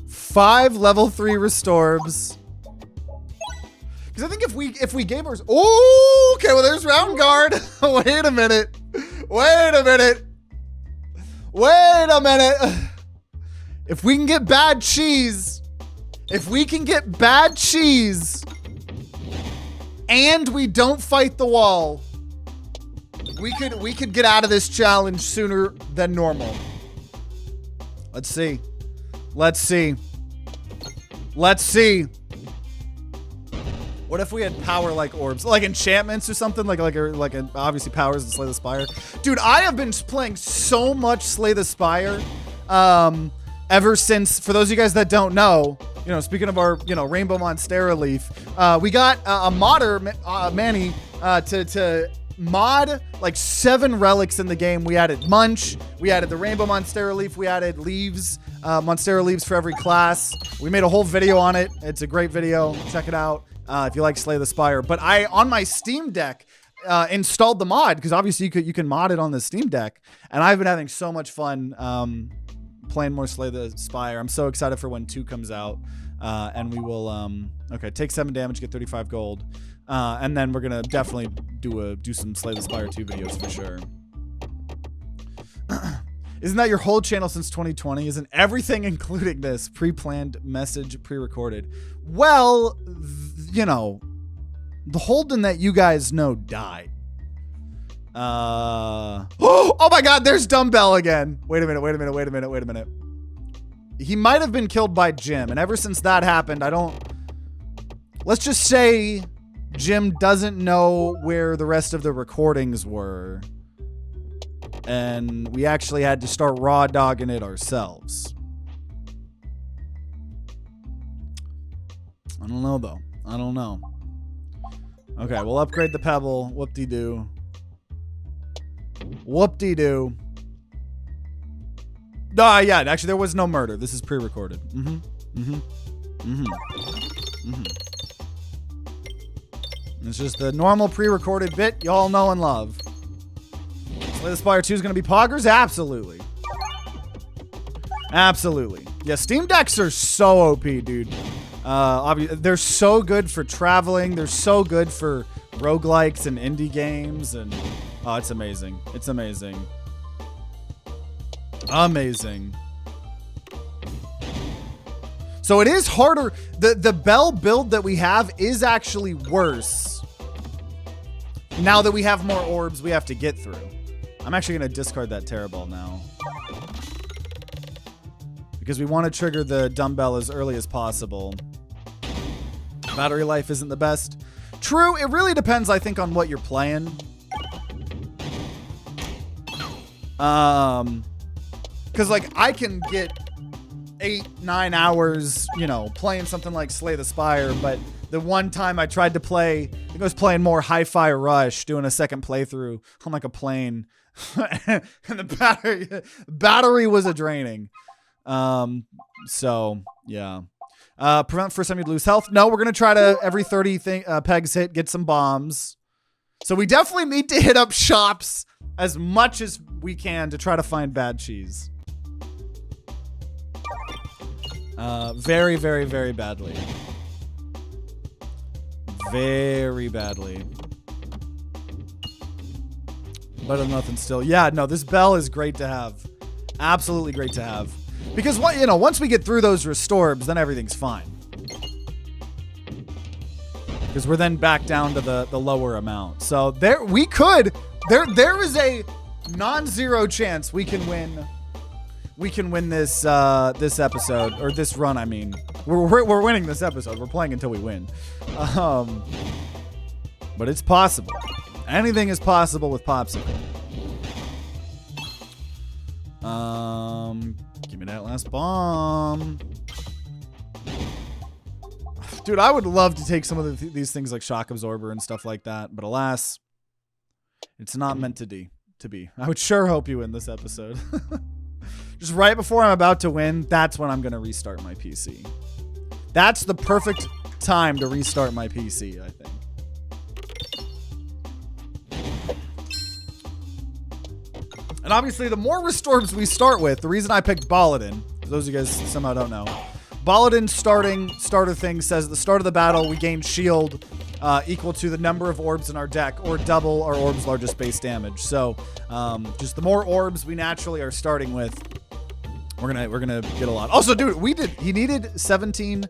5 level 3 Restorbs. Because I think if we gave ours... Oh, okay, well, there's Round Guard. Wait a minute. If we can get bad cheese... and we don't fight the wall, we could get out of this challenge sooner than normal. Let's see. What if we had power like orbs, like enchantments or something, like obviously powers to Slay the Spire? Dude, I have been playing so much Slay the Spire. ever since, for those of you guys that don't know, you know, speaking of our, you know, Rainbow Monstera Leaf, we got a modder, Manny, to mod like 7 relics in the game. We added Munch, we added the Rainbow Monstera Leaf, we added leaves, Monstera leaves for every class. We made a whole video on it. It's a great video. Check it out if you like Slay the Spire. But I, on my Steam Deck, installed the mod because obviously you can mod it on the Steam Deck, and I've been having so much fun playing more Slay the Spire. I'm so excited for when 2 comes out, and we will okay, take 7 damage, get 35 gold, and then we're gonna definitely do some Slay the Spire 2 videos for sure. Isn't that your whole channel since 2020? Isn't everything including this pre-planned message pre-recorded? Well, you know, the Holden that you guys know died. Oh my God, there's Dumbbell again. Wait a minute. He might have been killed by Jim, and ever since that happened, let's just say Jim doesn't know where the rest of the recordings were, and we actually had to start raw dogging it ourselves. I don't know though. I don't know. Okay, we'll upgrade the Pebble. Whoop-de-doo. Whoop-de-doo. Yeah, actually there was no murder. This is pre-recorded. It's just the normal pre-recorded bit y'all know and love. Slay the Spire 2 is going to be poggers? Absolutely. Absolutely. Yeah, Steam Decks are so OP, dude. They're so good for traveling. They're so good for roguelikes and indie games. And oh, it's amazing. It's amazing. Amazing. So it is harder. The Bell build that we have is actually worse now that we have more orbs we have to get through. I'm actually going to discard that Terror Ball now, because we want to trigger the Dumbbell as early as possible. Battery life isn't the best. True, it really depends, I think, on what you're playing. Because, like, I can get 8-9 hours, you know, playing something like Slay the Spire, but the one time I tried to play, I think I was playing more Hi-Fi Rush, doing a second playthrough on, like, a plane, and the battery was a draining. So, yeah. Prevent first time you lose health. No, we're going to try to, every 30 pegs hit, get some bombs. So we definitely need to hit up shops as much as we can to try to find bad cheese. Very, very, very badly. Very badly. Better than nothing still. Yeah, no, this Bell is great to have. Absolutely great to have. Because, you know, once we get through those Restorbs, then everything's fine. Because we're then back down to the lower amount. So there is a non-zero chance we can win this this episode, or this run. I mean, we're winning this episode. We're playing until we win. But it's possible. Anything is possible with Popsicle. Give me that last bomb. Dude, I would love to take some of these things like Shock Absorber and stuff like that, but alas, it's not meant to be. I would sure hope you win this episode. Just right before I'm about to win, that's when I'm going to restart my PC. That's the perfect time to restart my PC, I think. And obviously, the more Restorbs we start with, the reason I picked Balladin, for those of you guys somehow don't know, Balladin's starter thing says at the start of the battle, we gain shield equal to the number of orbs in our deck, or double our orb's largest base damage. So just the more orbs we naturally are starting with, we're gonna get a lot. Also, dude, he needed 17.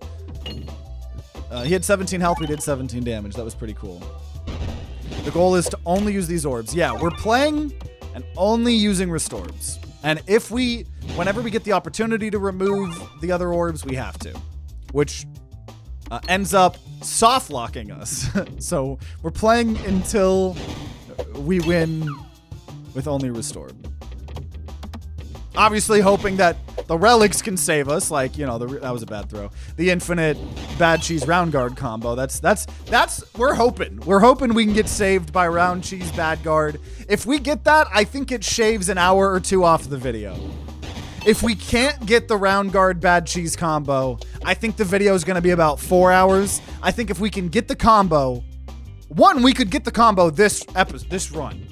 He had 17 health. We did 17 damage. That was pretty cool. The goal is to only use these orbs. Yeah, we're playing and only using Restorbs. And whenever we get the opportunity to remove the other orbs, we have to, which ends up soft locking us. So we're playing until we win with only Restorb. Obviously hoping that the relics can save us, like, you know, that was a bad throw. The infinite bad cheese round guard combo. We're hoping. We're hoping we can get saved by round cheese bad guard. If we get that, I think it shaves an hour or two off the video. If we can't get the round guard bad cheese combo, I think the video is going to be about 4 hours. I think if we can get the combo, we could get the combo this run.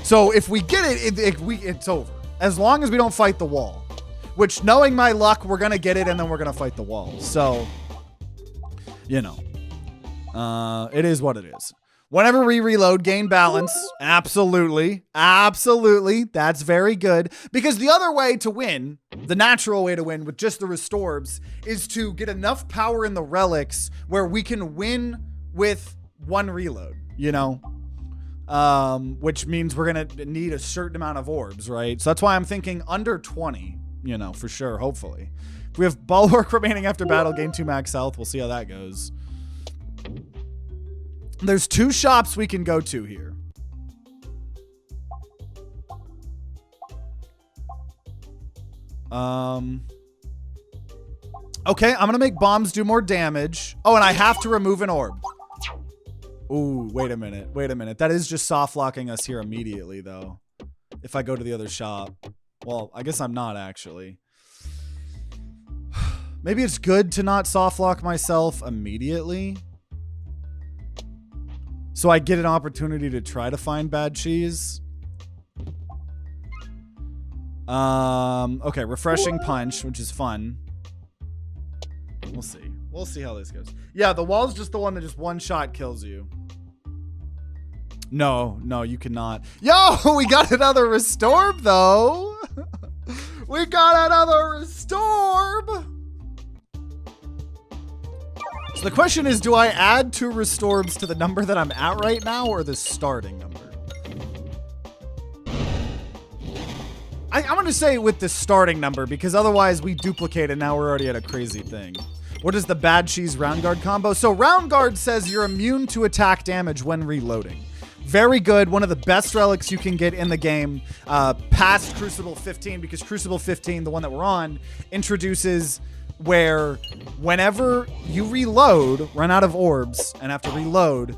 So if we get it, it's over. As long as we don't fight the wall. Which, knowing my luck, we're going to get it and then we're going to fight the wall. So, you know. It is what it is. Whenever we reload, gain balance. Absolutely. Absolutely. That's very good. Because the other way to win, the natural way to win with just the Restorbs, is to get enough power in the relics where we can win with one reload, you know? Which means we're going to need a certain amount of orbs, right? So that's why I'm thinking under 20, you know, for sure, hopefully. If we have Bulwark remaining after battle, gain 2 max health. We'll see how that goes. There's 2 shops we can go to here. Okay, I'm gonna make bombs do more damage. Oh, and I have to remove an orb. Ooh, wait a minute. Wait a minute. That is just soft locking us here immediately, though. If I go to the other shop. Well, I guess I'm not, actually. Maybe it's good to not soft lock myself immediately. So I get an opportunity to try to find bad cheese. Okay, refreshing punch, which is fun. We'll see. We'll see how this goes. Yeah, the wall's just the one that just one shot kills you. No, you cannot. Yo, we got another Restorb, though. We got another Restorb. So the question is, do I add 2 Restorbs to the number that I'm at right now or the starting number? I'm going to say with the starting number because otherwise we duplicate and now we're already at a crazy thing. What is the bad cheese round guard combo? So round guard says you're immune to attack damage when reloading. Very good. One of the best relics you can get in the game past Crucible 15 because Crucible 15, the one that we're on, introduces where whenever you reload, run out of orbs, and have to reload,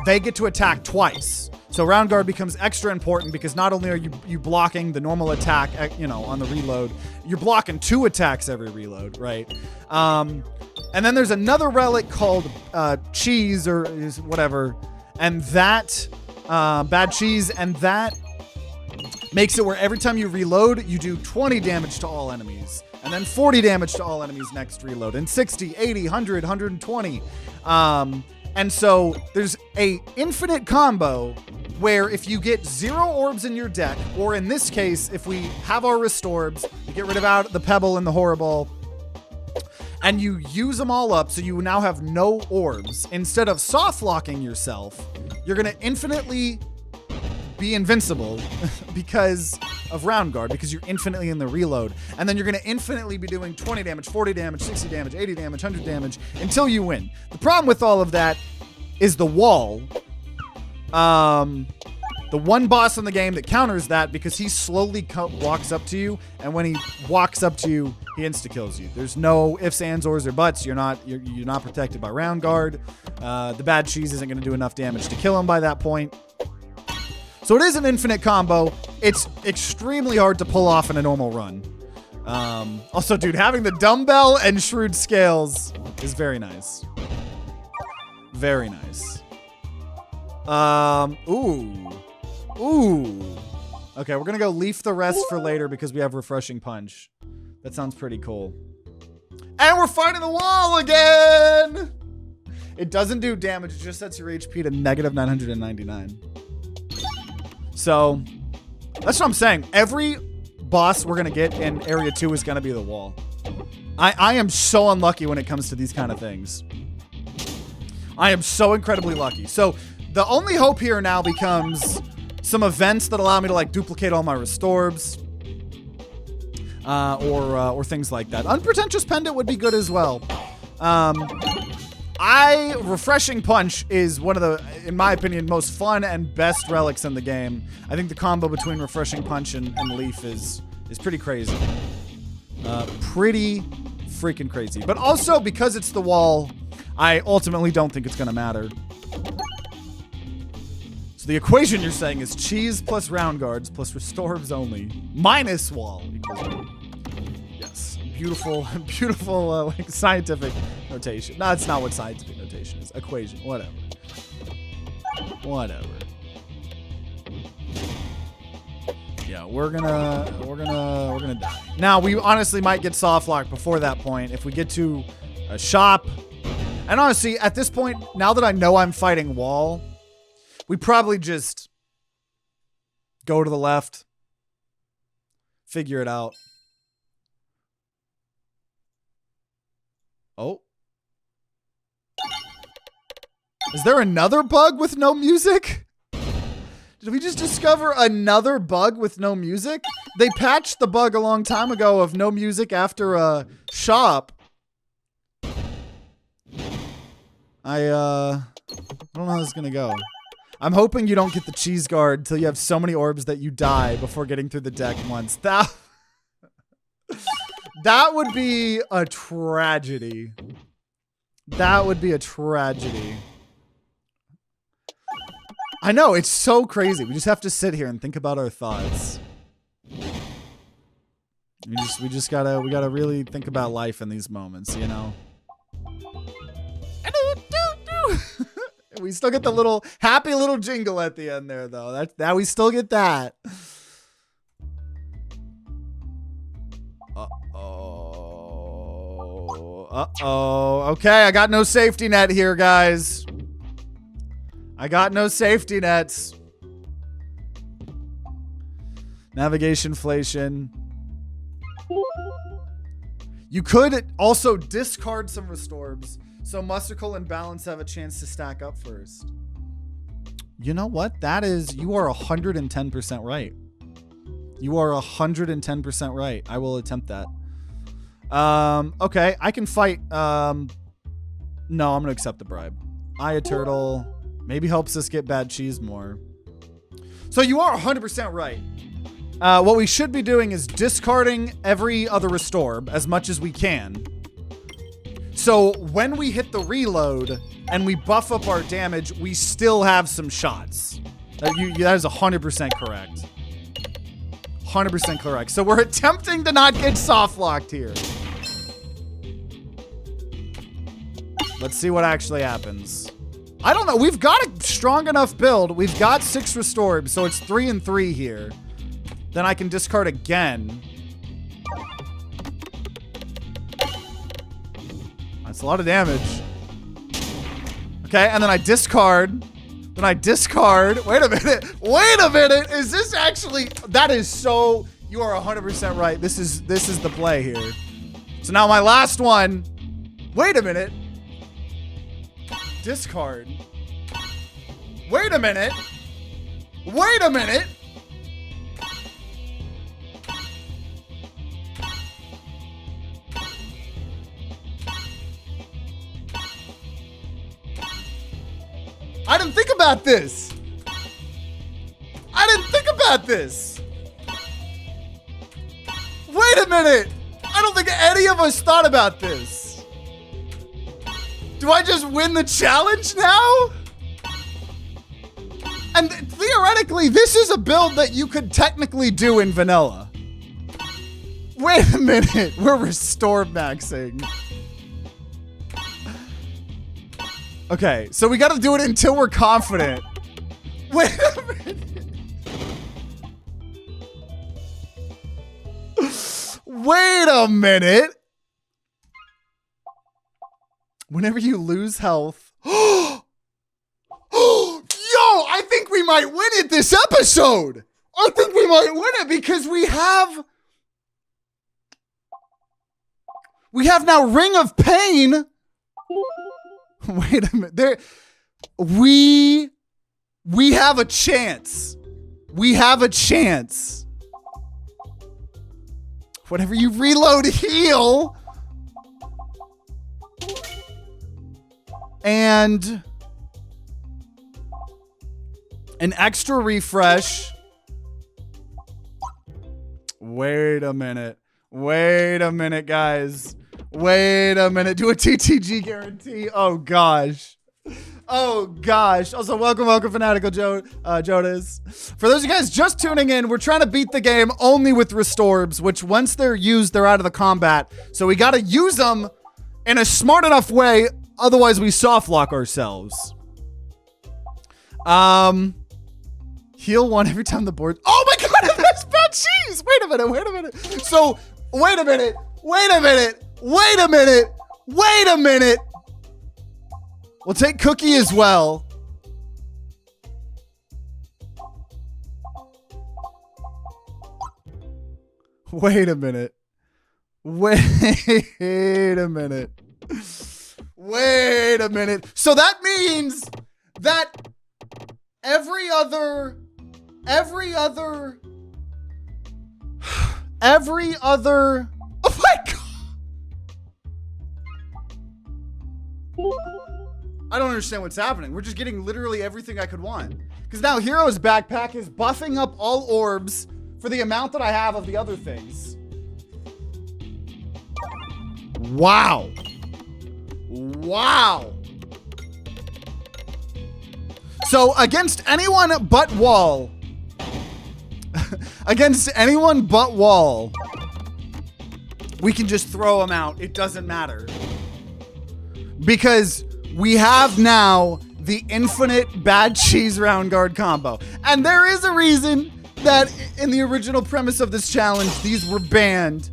they get to attack twice. So round guard becomes extra important because not only are you blocking the normal attack, you know, on the reload, you're blocking 2 attacks every reload, right? And then there's another relic called cheese or whatever, and that bad cheese, and that makes it where every time you reload, you do 20 damage to all enemies. And then 40 damage to all enemies next reload. And 60, 80, 100, 120. And so there's a infinite combo where if you get 0 orbs in your deck, or in this case, if we have our Restorbs, you get rid of the Pebble and the Horrible, and you use them all up so you now have no orbs, instead of soft locking yourself, you're going to infinitely be invincible because of round guard, because you're infinitely in the reload. And then you're going to infinitely be doing 20 damage, 40 damage, 60 damage, 80 damage, 100 damage until you win. The problem with all of that is the wall. The one boss in the game that counters that because he slowly walks up to you, and when he walks up to you, he insta-kills you. There's no ifs, ands, ors, or buts. You're not protected by round guard. The bad cheese isn't going to do enough damage to kill him by that point. So it is an infinite combo. It's extremely hard to pull off in a normal run. Also, dude, having the dumbbell and shrewd scales is very nice. Very nice. Ooh. Okay, we're gonna go leaf the rest for later because we have refreshing punch. That sounds pretty cool. And we're fighting the wall again! It doesn't do damage, it just sets your HP to negative 999. So, that's what I'm saying. Every boss we're gonna get in Area 2 is gonna be the wall. I am so unlucky when it comes to these kind of things. I am so incredibly lucky. So, the only hope here now becomes some events that allow me to like duplicate all my Restorbs. Or things like that. Unpretentious Pendant would be good as well. Refreshing Punch is one of the, in my opinion, most fun and best relics in the game. I think the combo between Refreshing Punch and Leaf is is pretty crazy. Pretty freaking crazy. But also, because it's the wall, I ultimately don't think it's going to matter. So the equation you're saying is cheese plus round guards plus Restorbs only minus wall equals 1. Yes. Beautiful, beautiful like scientific notation. No, that's not what scientific notation is. Equation. Whatever. Whatever. Yeah, we're gonna die. Now, we honestly might get soft locked before that point if we get to a shop. And honestly, at this point, now that I know I'm fighting wall, we probably just go to the left, figure it out. Oh. Is there another bug with no music? Did we just discover another bug with no music? They patched the bug a long time ago of no music after a shop. I don't know how this is gonna go. I'm hoping you don't get the cheese guard until you have so many orbs that you die before getting through the deck once. That would be a tragedy. That would be a tragedy. I know, it's so crazy. We just have to sit here and think about our thoughts. We gotta really think about life in these moments, you know? We still get the little happy little jingle at the end there, though. That we still get that. Uh-oh. Okay, I got no safety net here, guys. I got no safety nets. Navigation inflation. You could also discard some Restorbs, so Mustercul and Balance have a chance to stack up first. You know what? You are 110% right. You are 110% right. I will attempt that. Okay, I can fight. No, I'm gonna accept the bribe. Aya Turtle maybe helps us get bad cheese more. So you are 100% right. What we should be doing is discarding every other Restorb as much as we can. So when we hit the reload and we buff up our damage, we still have some shots. That is 100% correct. 100% correct. So we're attempting to not get soft locked here. Let's see what actually happens. I don't know. We've got a strong enough build. We've got 6 Restorbs, so it's 3 and 3 here. Then I can discard again. That's a lot of damage. Okay, and then I discard. Then I discard. Wait a minute. Wait a minute. Is this actually... That is so... You are 100% right. This is the play here. So now my last one. Wait a minute. Discard. Wait a minute. Wait a minute. I didn't think about this. I didn't think about this. Wait a minute. I don't think any of us thought about this. Do I just win the challenge now? And theoretically, this is a build that you could technically do in vanilla. Wait a minute. We're Restorb maxing. Okay, so we gotta do it until we're confident. Wait a minute. Wait a minute. Whenever you lose health. Yo, I think we might win it this episode. I think we might win it because we have now Ring of Pain. Wait a minute. We have a chance. We have a chance. Whenever you reload, heal. And an extra refresh. Wait a minute. Wait a minute, guys. Wait a minute. Do a TTG guarantee. Oh, gosh. Oh, gosh. Also, welcome, Fanatical Jonas. For those of you guys just tuning in, we're trying to beat the game only with Restorbs, which once they're used, they're out of the combat. So we got to use them in a smart enough way. Otherwise, we soft lock ourselves. Heal one every time the board. Oh my god, that's bad cheese. Wait a minute. So, wait a minute. We'll take Cookie as well. Wait a minute. So that means that every other oh my god. I don't understand what's happening. We're just getting literally everything I could want. Because now Hero's Backpack is buffing up all orbs for the amount that I have of the other things. Wow. So against anyone but Wall, we can just throw them out. It doesn't matter. Because we have now the infinite bad cheese round guard combo. And there is a reason that in the original premise of this challenge, these were banned.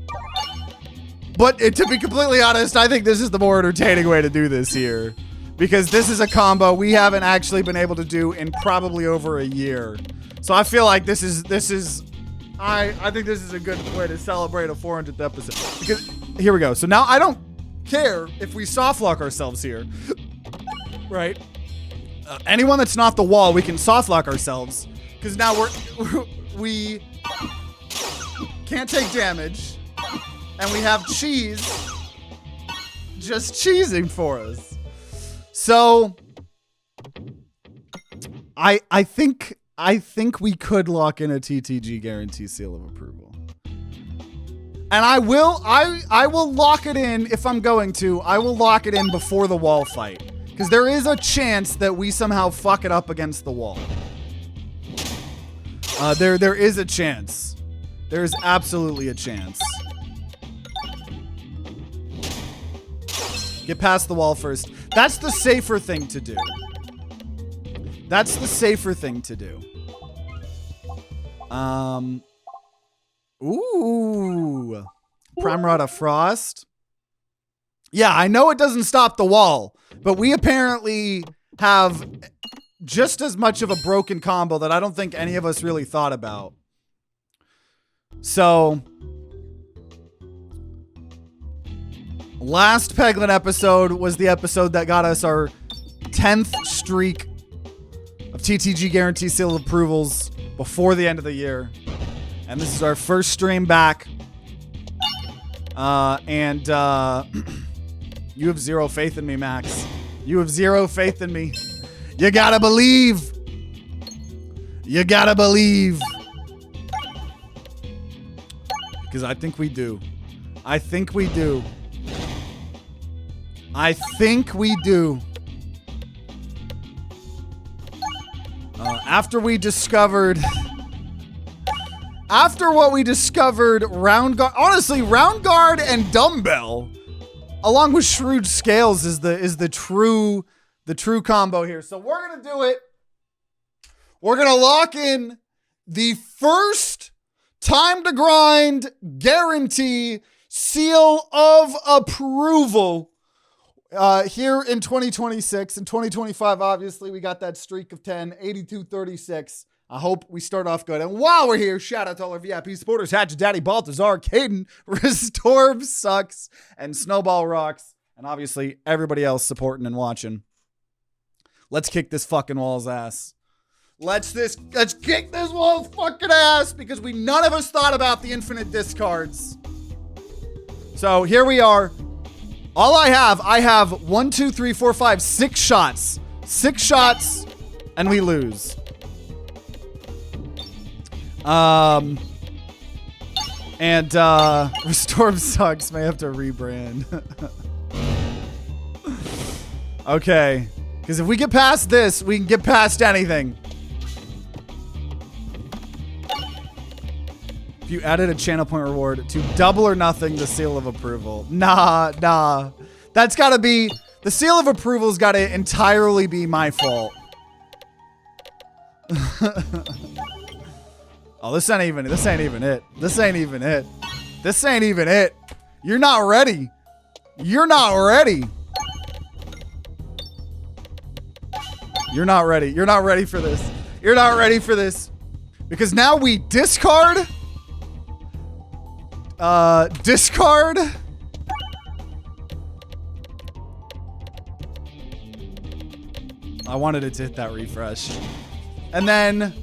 But to be completely honest, I think this is the more entertaining way to do this here. Because this is a combo we haven't actually been able to do in probably over a year. So I feel like I think this is a good way to celebrate a 400th episode. Because, here we go. So now I don't care if we soft lock ourselves here. Right? Anyone that's not the Wall, we can soft lock ourselves. Because now we can't take damage. And we have cheese just cheesing for us. So I think we could lock in a TTG guarantee seal of approval. And I will lock it in if I'm going to. I will lock it in before the Wall fight. Because there is a chance that we somehow fuck it up against the Wall. There is a chance. There is absolutely a chance. Get past the Wall first. That's the safer thing to do. Ooh. Prime Rod of Frost. Yeah, I know it doesn't stop the Wall, but we apparently have just as much of a broken combo that I don't think any of us really thought about. So, last Peglin episode was the episode that got us our 10th streak of TTG guarantee seal approvals before the end of the year. And this is our first stream back. You have zero faith in me, Max. You have zero faith in me. You gotta believe. Because I think we do. After what we discovered, Round Guard, honestly, Round Guard and Dumbbell, along with Shrewd Scales, is the true combo here. So we're gonna do it. We're gonna lock in the first Time to Grind guarantee seal of approval here in 2026. In 2025, obviously, we got that streak of 10, 82-36. I hope we start off good. And while we're here, shout out to all our VIP supporters, HatchetDaddy, Baltazár, Kaiden, Restorbs sucks, and Snowball rocks. And obviously, everybody else supporting and watching. Let's kick this fucking Wall's ass. Let's kick this Wall's fucking ass, because none of us thought about the infinite discards. So here we are. All I have 1, 2, 3, 4, 5, 6 shots. 6 shots, and we lose. And Restorb sucks. May have to rebrand. Okay. Because if we get past this, we can get past anything. If you added a channel point reward to double or nothing the seal of approval. Nah. That's gotta be, the seal of approval's gotta entirely be my fault. Oh, this ain't even it. This ain't even it. This ain't even it. You're not ready. You're not ready. You're not ready. You're not ready for this. You're not ready for this. Because now we discard. Discard. I wanted it to hit that refresh. And then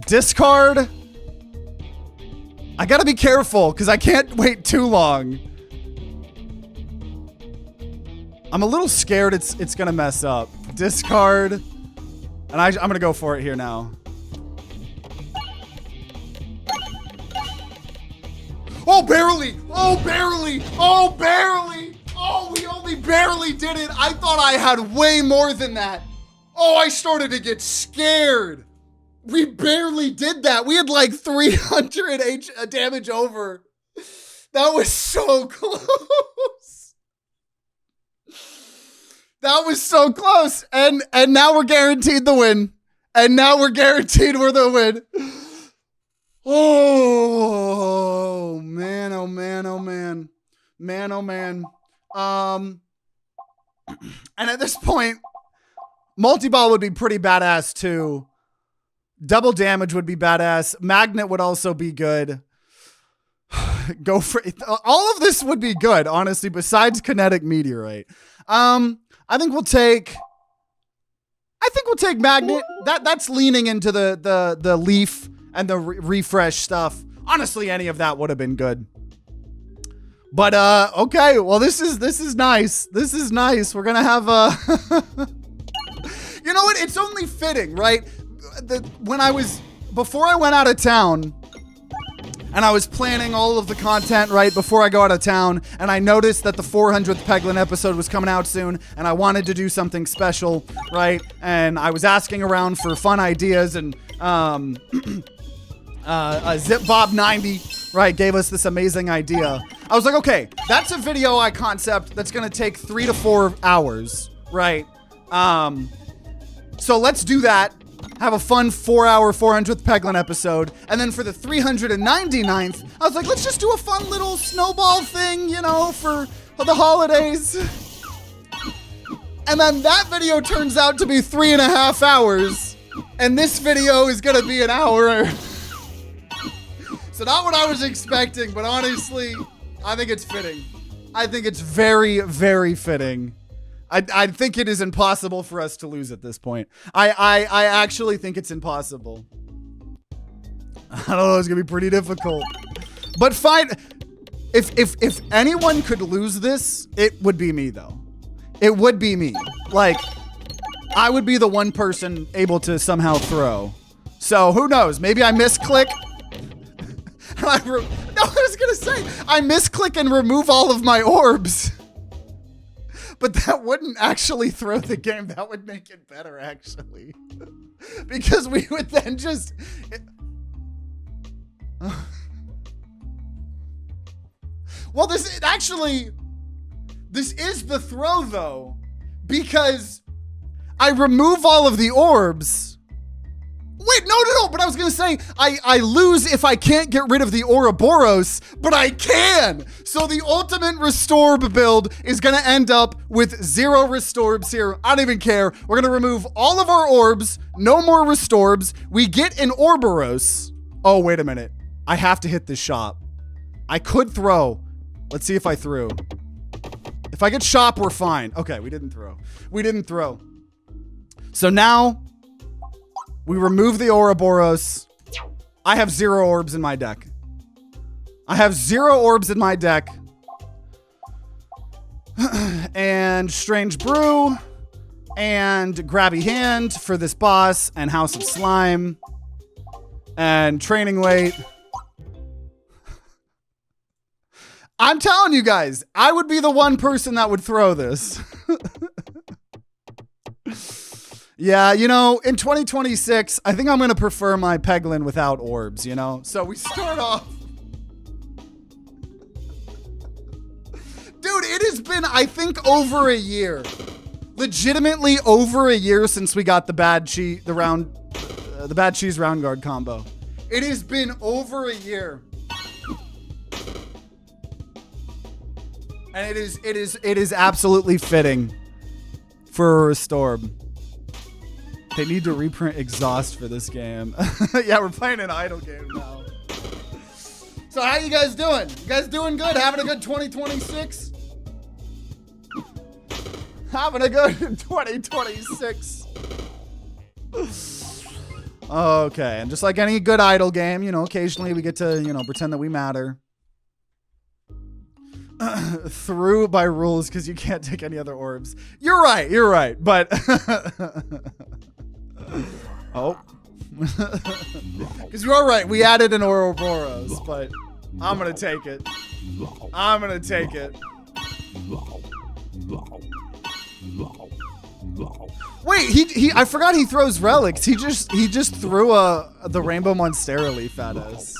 discard. I gotta be careful because I can't wait too long. I'm a little scared it's gonna mess up. Discard. And I'm gonna go for it here now. Oh, barely! Oh, barely! Oh, barely! Oh, we only barely did it. I thought I had way more than that. Oh, I started to get scared. We barely did that. We had like 300 damage over. That was so close. That was so close. And now we're guaranteed the win. And now we're guaranteed we're the win. Oh, man, oh, man, oh, man. Man, oh, man. And at this point, multi-ball would be pretty badass too. Double damage would be badass. Magnet would also be good. Go for it. All of this would be good, honestly, besides kinetic meteorite. I think we'll take magnet. That's leaning into the leaf and the refresh stuff. Honestly, any of that would have been good. But okay, well this is nice. This is nice. We're gonna have you know what? It's only fitting, right? Before I went out of town, and I was planning all of the content right before I go out of town, and I noticed that the 400th Peglin episode was coming out soon, and I wanted to do something special, right? And I was asking around for fun ideas, and ZipBob90, right, gave us this amazing idea. I was like, okay, that's a video concept that's gonna take 3 to 4 hours, right? So let's do that. Have a fun 4-hour 400th Peglin episode. And then for the 399th, I was like, let's just do a fun little snowball thing, you know, for the holidays. And then that video turns out to be 3.5 hours. And this video is gonna be an hour. So not what I was expecting, but honestly, I think it's fitting. I think it's very, very fitting. I think it is impossible for us to lose at this point. I actually think it's impossible. I don't know, it's gonna be pretty difficult. But fine, if anyone could lose this, it would be me though. It would be me. Like, I would be the one person able to somehow throw. So who knows? Maybe I misclick. No, I was gonna say, I misclick and remove all of my orbs. But that wouldn't actually throw the game. That would make it better, actually. Because we would then just... Well, this is the throw, though. Because I remove all of the orbs. Wait, no, but I was gonna say, I lose if I can't get rid of the Ouroboros, but I can! So the ultimate Restorb build is gonna end up with 0 Restorbs here. I don't even care. We're gonna remove all of our orbs, no more Restorbs. We get an Ouroboros. Oh, wait a minute. I have to hit this shop. I could throw. Let's see if I threw. If I get shop, we're fine. Okay, we didn't throw. We didn't throw. So now... we remove the Ouroboros. I have 0 orbs in my deck. I have 0 orbs in my deck. And Strange Brew. And Grabby Hand for this boss. And House of Slime. And Training Weight. I'm telling you guys, I would be the one person that would throw this. Yeah, you know, in 2026, I think I'm going to prefer my Peglin without orbs, you know? So we start off. Dude, it has been, I think, over a year. Legitimately over a year since we got the bad cheese round guard combo. It has been over a year. And it is absolutely fitting for a Restorb. They need to reprint exhaust for this game. Yeah, we're playing an idle game now. So how you guys doing? You guys doing good? Having a good 2026? Having a good 2026. Okay, and just like any good idle game, you know, occasionally we get to, you know, pretend that we matter. Through by rules because you can't take any other orbs. You're right, but oh, because you are right, we added an Ouroboros, but I'm gonna take it. Wait, he I forgot he throws relics. He just threw the Rainbow Monstera leaf at us.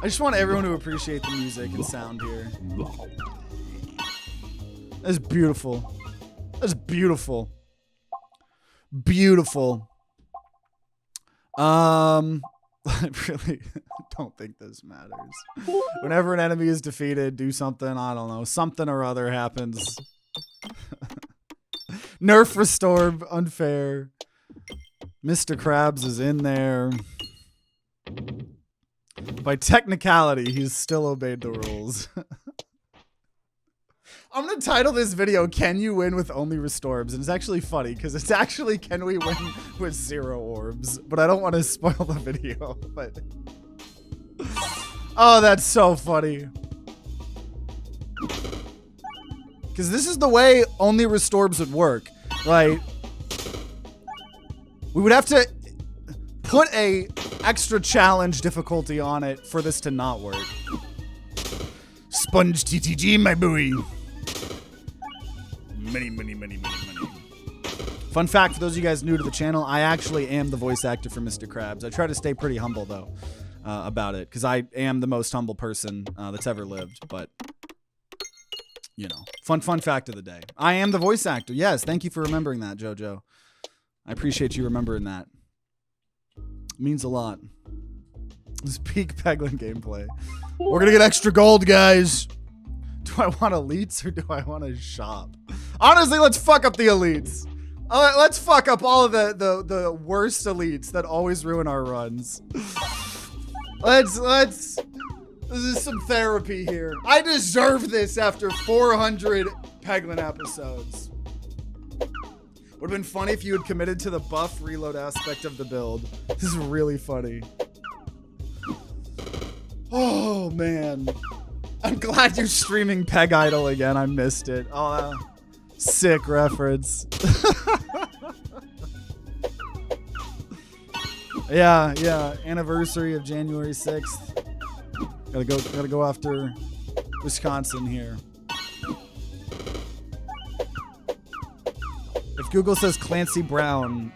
I just want everyone to appreciate the music and sound here. That's beautiful. That's beautiful. Beautiful. I really don't think this matters. Whenever an enemy is defeated, do something, I don't know, something or other happens. Nerf Restorb, unfair. Mr. Krabs is in there. By technicality, he's still obeyed the rules. I'm going to title this video, Can You Win With Only Restorbs? And it's actually funny, because it's actually, Can We Win With Zero Orbs? But I don't want to spoil the video, but... Oh, that's so funny. Because this is the way only Restorbs would work, right? We would have to put a extra challenge difficulty on it for this to not work. Sponge TTG, my boy. Many. Fun fact for those of you guys new to the channel, I actually am the voice actor for Mr. Krabs. I try to stay pretty humble, though, about it, because I am the most humble person that's ever lived, but... You know, fun fact of the day. I am the voice actor. Yes, thank you for remembering that, JoJo. I appreciate you remembering that. It means a lot. This is peak Peglin gameplay. We're gonna get extra gold, guys. Do I want elites or do I want to shop? Honestly, let's fuck up the elites. Let's fuck up all of the worst elites that always ruin our runs. Let's. This is some therapy here. I deserve this after 400 Peglin episodes. Would have been funny if you had committed to the buff reload aspect of the build. This is really funny. Oh, man. I'm glad you're streaming Peg Idol again. I missed it. Oh, sick reference. Yeah. Anniversary of January 6th. Gotta go after Wisconsin here. If Google says Clancy Brown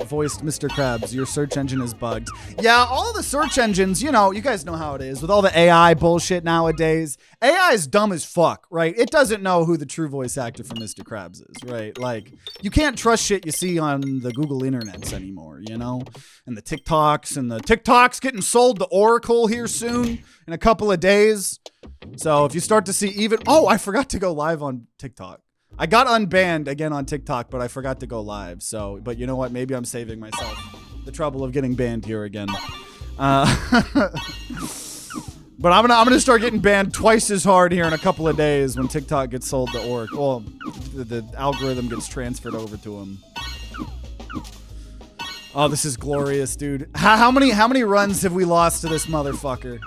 voiced Mr. Krabs, your search engine is bugged. Yeah, all the search engines, you know, you guys know how it is. With all the AI bullshit nowadays, AI is dumb as fuck, right? It doesn't know who the true voice actor for Mr. Krabs is, right? Like, you can't trust shit you see on the Google internets anymore, you know? And the TikToks getting sold to Oracle here soon in a couple of days. So if you start to see even... Oh, I forgot to go live on TikTok. I got unbanned again on TikTok, but I forgot to go live. So, but you know what? Maybe I'm saving myself the trouble of getting banned here again. But I'm gonna start getting banned twice as hard here in a couple of days when TikTok gets sold to Oracle. Well, the algorithm gets transferred over to them. Oh, this is glorious, dude. How many runs have we lost to this motherfucker?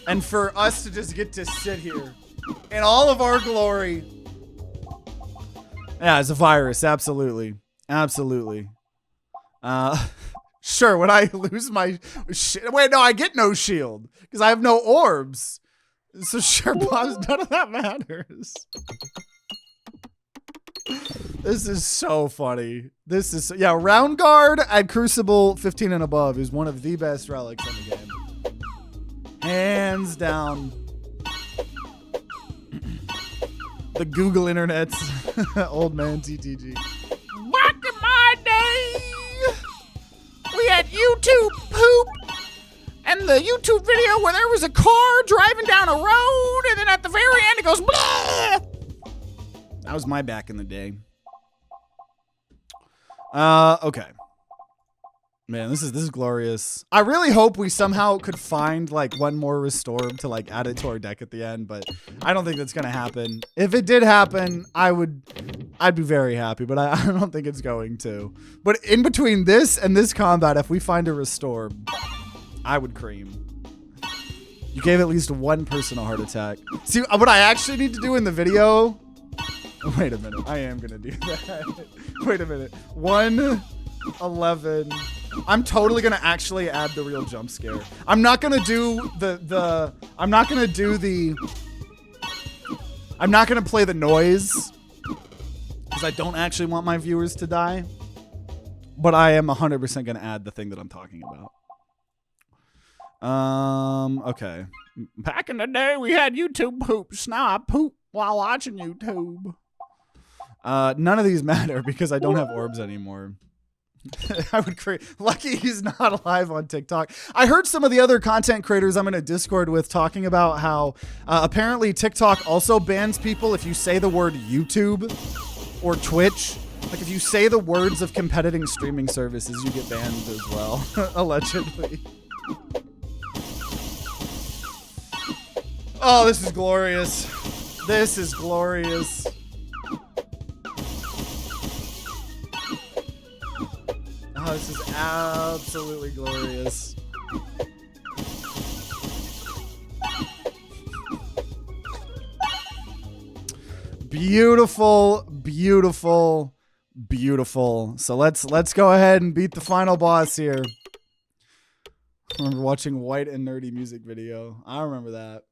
And for us to just get to sit here in all of our glory Yeah, it's a virus. Absolutely. Absolutely. Sure, when I lose my... Wait, no, I get no shield. Because I have no orbs. So sure, boss, none of that matters. This is so funny. This is... Yeah, Round Guard at Crucible 15 and above is one of the best relics in the game. Hands down. The Google internets. Old man TTG. Back in my day, we had YouTube poop and the YouTube video where there was a car driving down a road and then at the very end it goes blah. That was my back in the day. Okay. Man, this is glorious. I really hope we somehow could find like one more Restorb to like add it to our deck at the end, but I don't think that's gonna happen. If it did happen, I'd be very happy, but I don't think it's going to. But in between this and this combat, if we find a Restorb, I would cream. You gave at least one person a heart attack. See, what I actually need to do in the video... Wait a minute, I am gonna do that. Wait a minute. 111. I'm totally gonna actually add the real jump scare. I'm not gonna do I'm not gonna play the noise because I don't actually want my viewers to die. But I am 100% gonna add the thing that I'm talking about. Okay. Back in the day, we had YouTube poops. Now I poop while watching YouTube. None of these matter because I don't have orbs anymore. I would create. Lucky he's not alive on TikTok. I heard some of the other content creators I'm in a Discord with talking about how apparently TikTok also bans people if you say the word YouTube or Twitch. Like if you say the words of competing streaming services, you get banned as well, allegedly. Oh, this is glorious. This is glorious. Oh, this is absolutely glorious. Beautiful, beautiful, beautiful. So let's go ahead and beat the final boss here. I remember watching White and Nerdy music video. I remember that.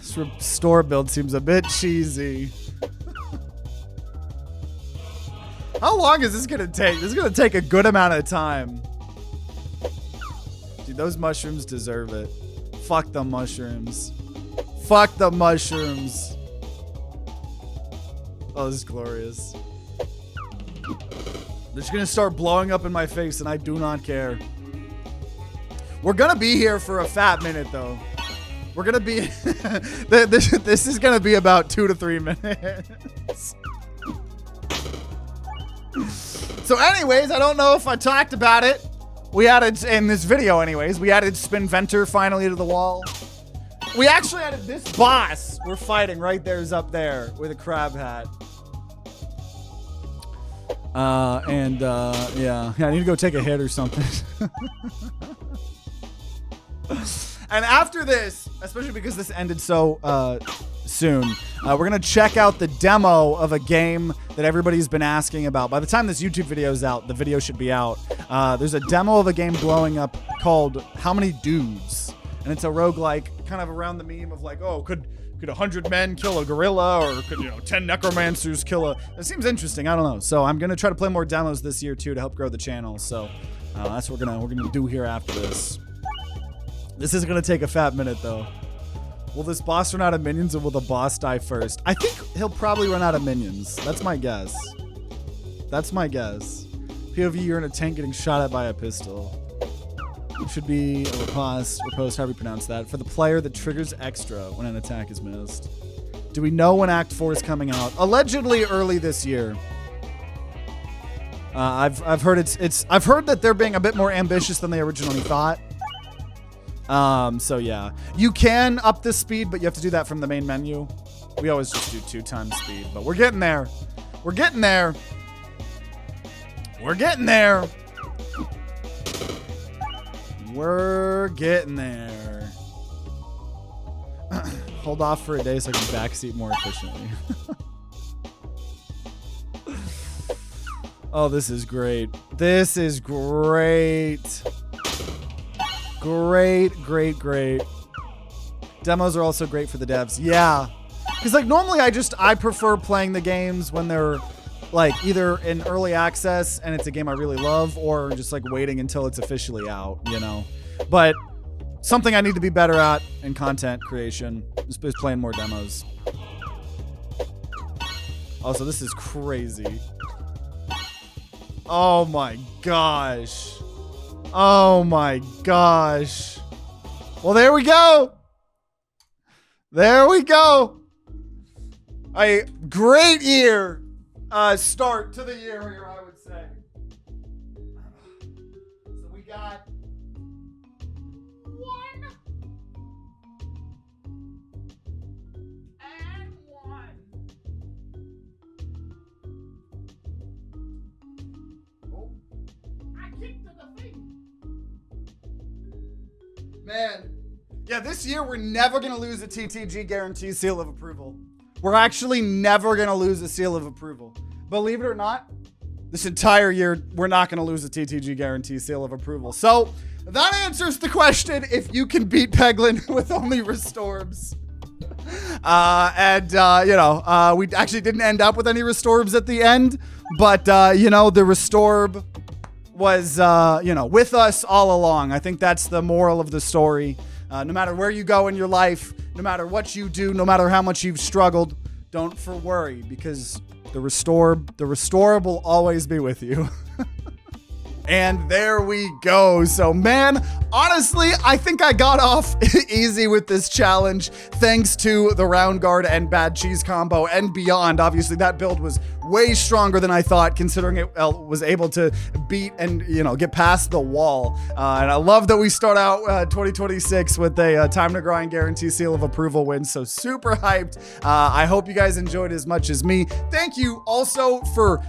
This restore build seems a bit cheesy. How long is this gonna take? This is gonna take a good amount of time. Dude, those mushrooms deserve it. Fuck the mushrooms. Fuck the mushrooms. Oh, this is glorious. They're just gonna start blowing up in my face and I do not care. We're gonna be here for a fat minute though. We're gonna be, this is gonna be about 2 to 3 minutes. So anyways, I don't know if I talked about it. We added, in this video anyways, we added Spinventor finally to the wall. We actually added this boss we're fighting right there is up there with a crab hat. Yeah, I need to go take a hit or something. And after this, especially because this ended so soon, we're gonna check out the demo of a game that everybody's been asking about. By the time this YouTube video is out, the video should be out. There's a demo of a game blowing up called How Many Dudes? And it's a roguelike, kind of around the meme of like, oh, could 100 men kill a gorilla, or could 10 necromancers kill a... It seems interesting, I don't know. So I'm gonna try to play more demos this year too to help grow the channel. So that's what we're gonna do here after this. This is gonna take a fat minute though. Will this boss run out of minions or will the boss die first? I think he'll probably run out of minions. That's my guess. That's my guess. POV, you're in a tank getting shot at by a pistol. It should be a riposte, however you pronounce that, for the player that triggers extra when an attack is missed. Do we know when Act 4 is coming out? Allegedly early this year. I've heard I've heard that they're being a bit more ambitious than they originally thought. So yeah, you can up the speed, but you have to do that from the main menu. We always just do 2 times speed, but we're getting there. We're getting there. We're getting there. We're getting there. hold off for a day so I can backseat more efficiently. Oh, this is great. This is great. Great, great, great. Demos are also great for the devs. Yeah. Because like normally I prefer playing the games when they're like either in early access and it's a game I really love, or just like waiting until it's officially out, you know. But something I need to be better at in content creation is playing more demos. Also, this is crazy. Oh my gosh. Oh my gosh. Well, there we go. There we go. A great year. Start to the year here, I would say. So we got 1 and 1. Oh, I kicked the thing. Man, yeah, this year we're never gonna lose a TTG guarantee seal of approval. We're actually never gonna lose a seal of approval. Believe it or not, this entire year, we're not gonna lose a TTG guarantee seal of approval. So that answers the question if you can beat Peglin with only Restorbs. We actually didn't end up with any Restorbs at the end, but the Restorb was, with us all along. I think that's the moral of the story. No matter where you go in your life, no matter what you do, no matter how much you've struggled, don't worry, because the Restorb will always be with you. And there we go. So man, honestly, I think I got off easy with this challenge thanks to the round guard and bad cheese combo and beyond. Obviously that build was way stronger than I thought, considering it was able to beat and get past the wall. And I love that we start out 2026 with a time to grind guarantee seal of approval win. So super hyped. I hope you guys enjoyed as much as me. Thank you also for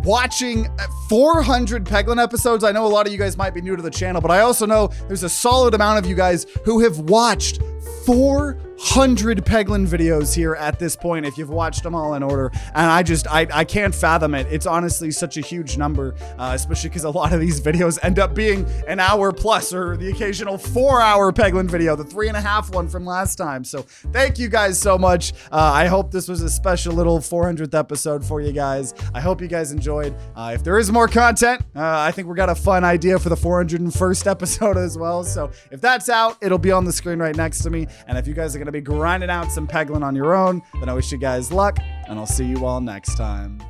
watching 400 Peglin episodes. I know a lot of you guys might be new to the channel, but I also know there's a solid amount of you guys who have watched 400 Peglin videos here at this point, if you've watched them all in order. And I can't fathom it. It's honestly such a huge number, especially because a lot of these videos end up being an hour plus, or the occasional 4-hour Peglin video, the 3.5 one from last time. So thank you guys so much. I hope this was a special little 400th episode for you guys. I hope you guys enjoyed. If there is more content, I think we got a fun idea for the 401st episode as well. So if that's out, it'll be on the screen right next to me. And if you guys are going to be grinding out some Peglin on your own, then I wish you guys luck, and I'll see you all next time.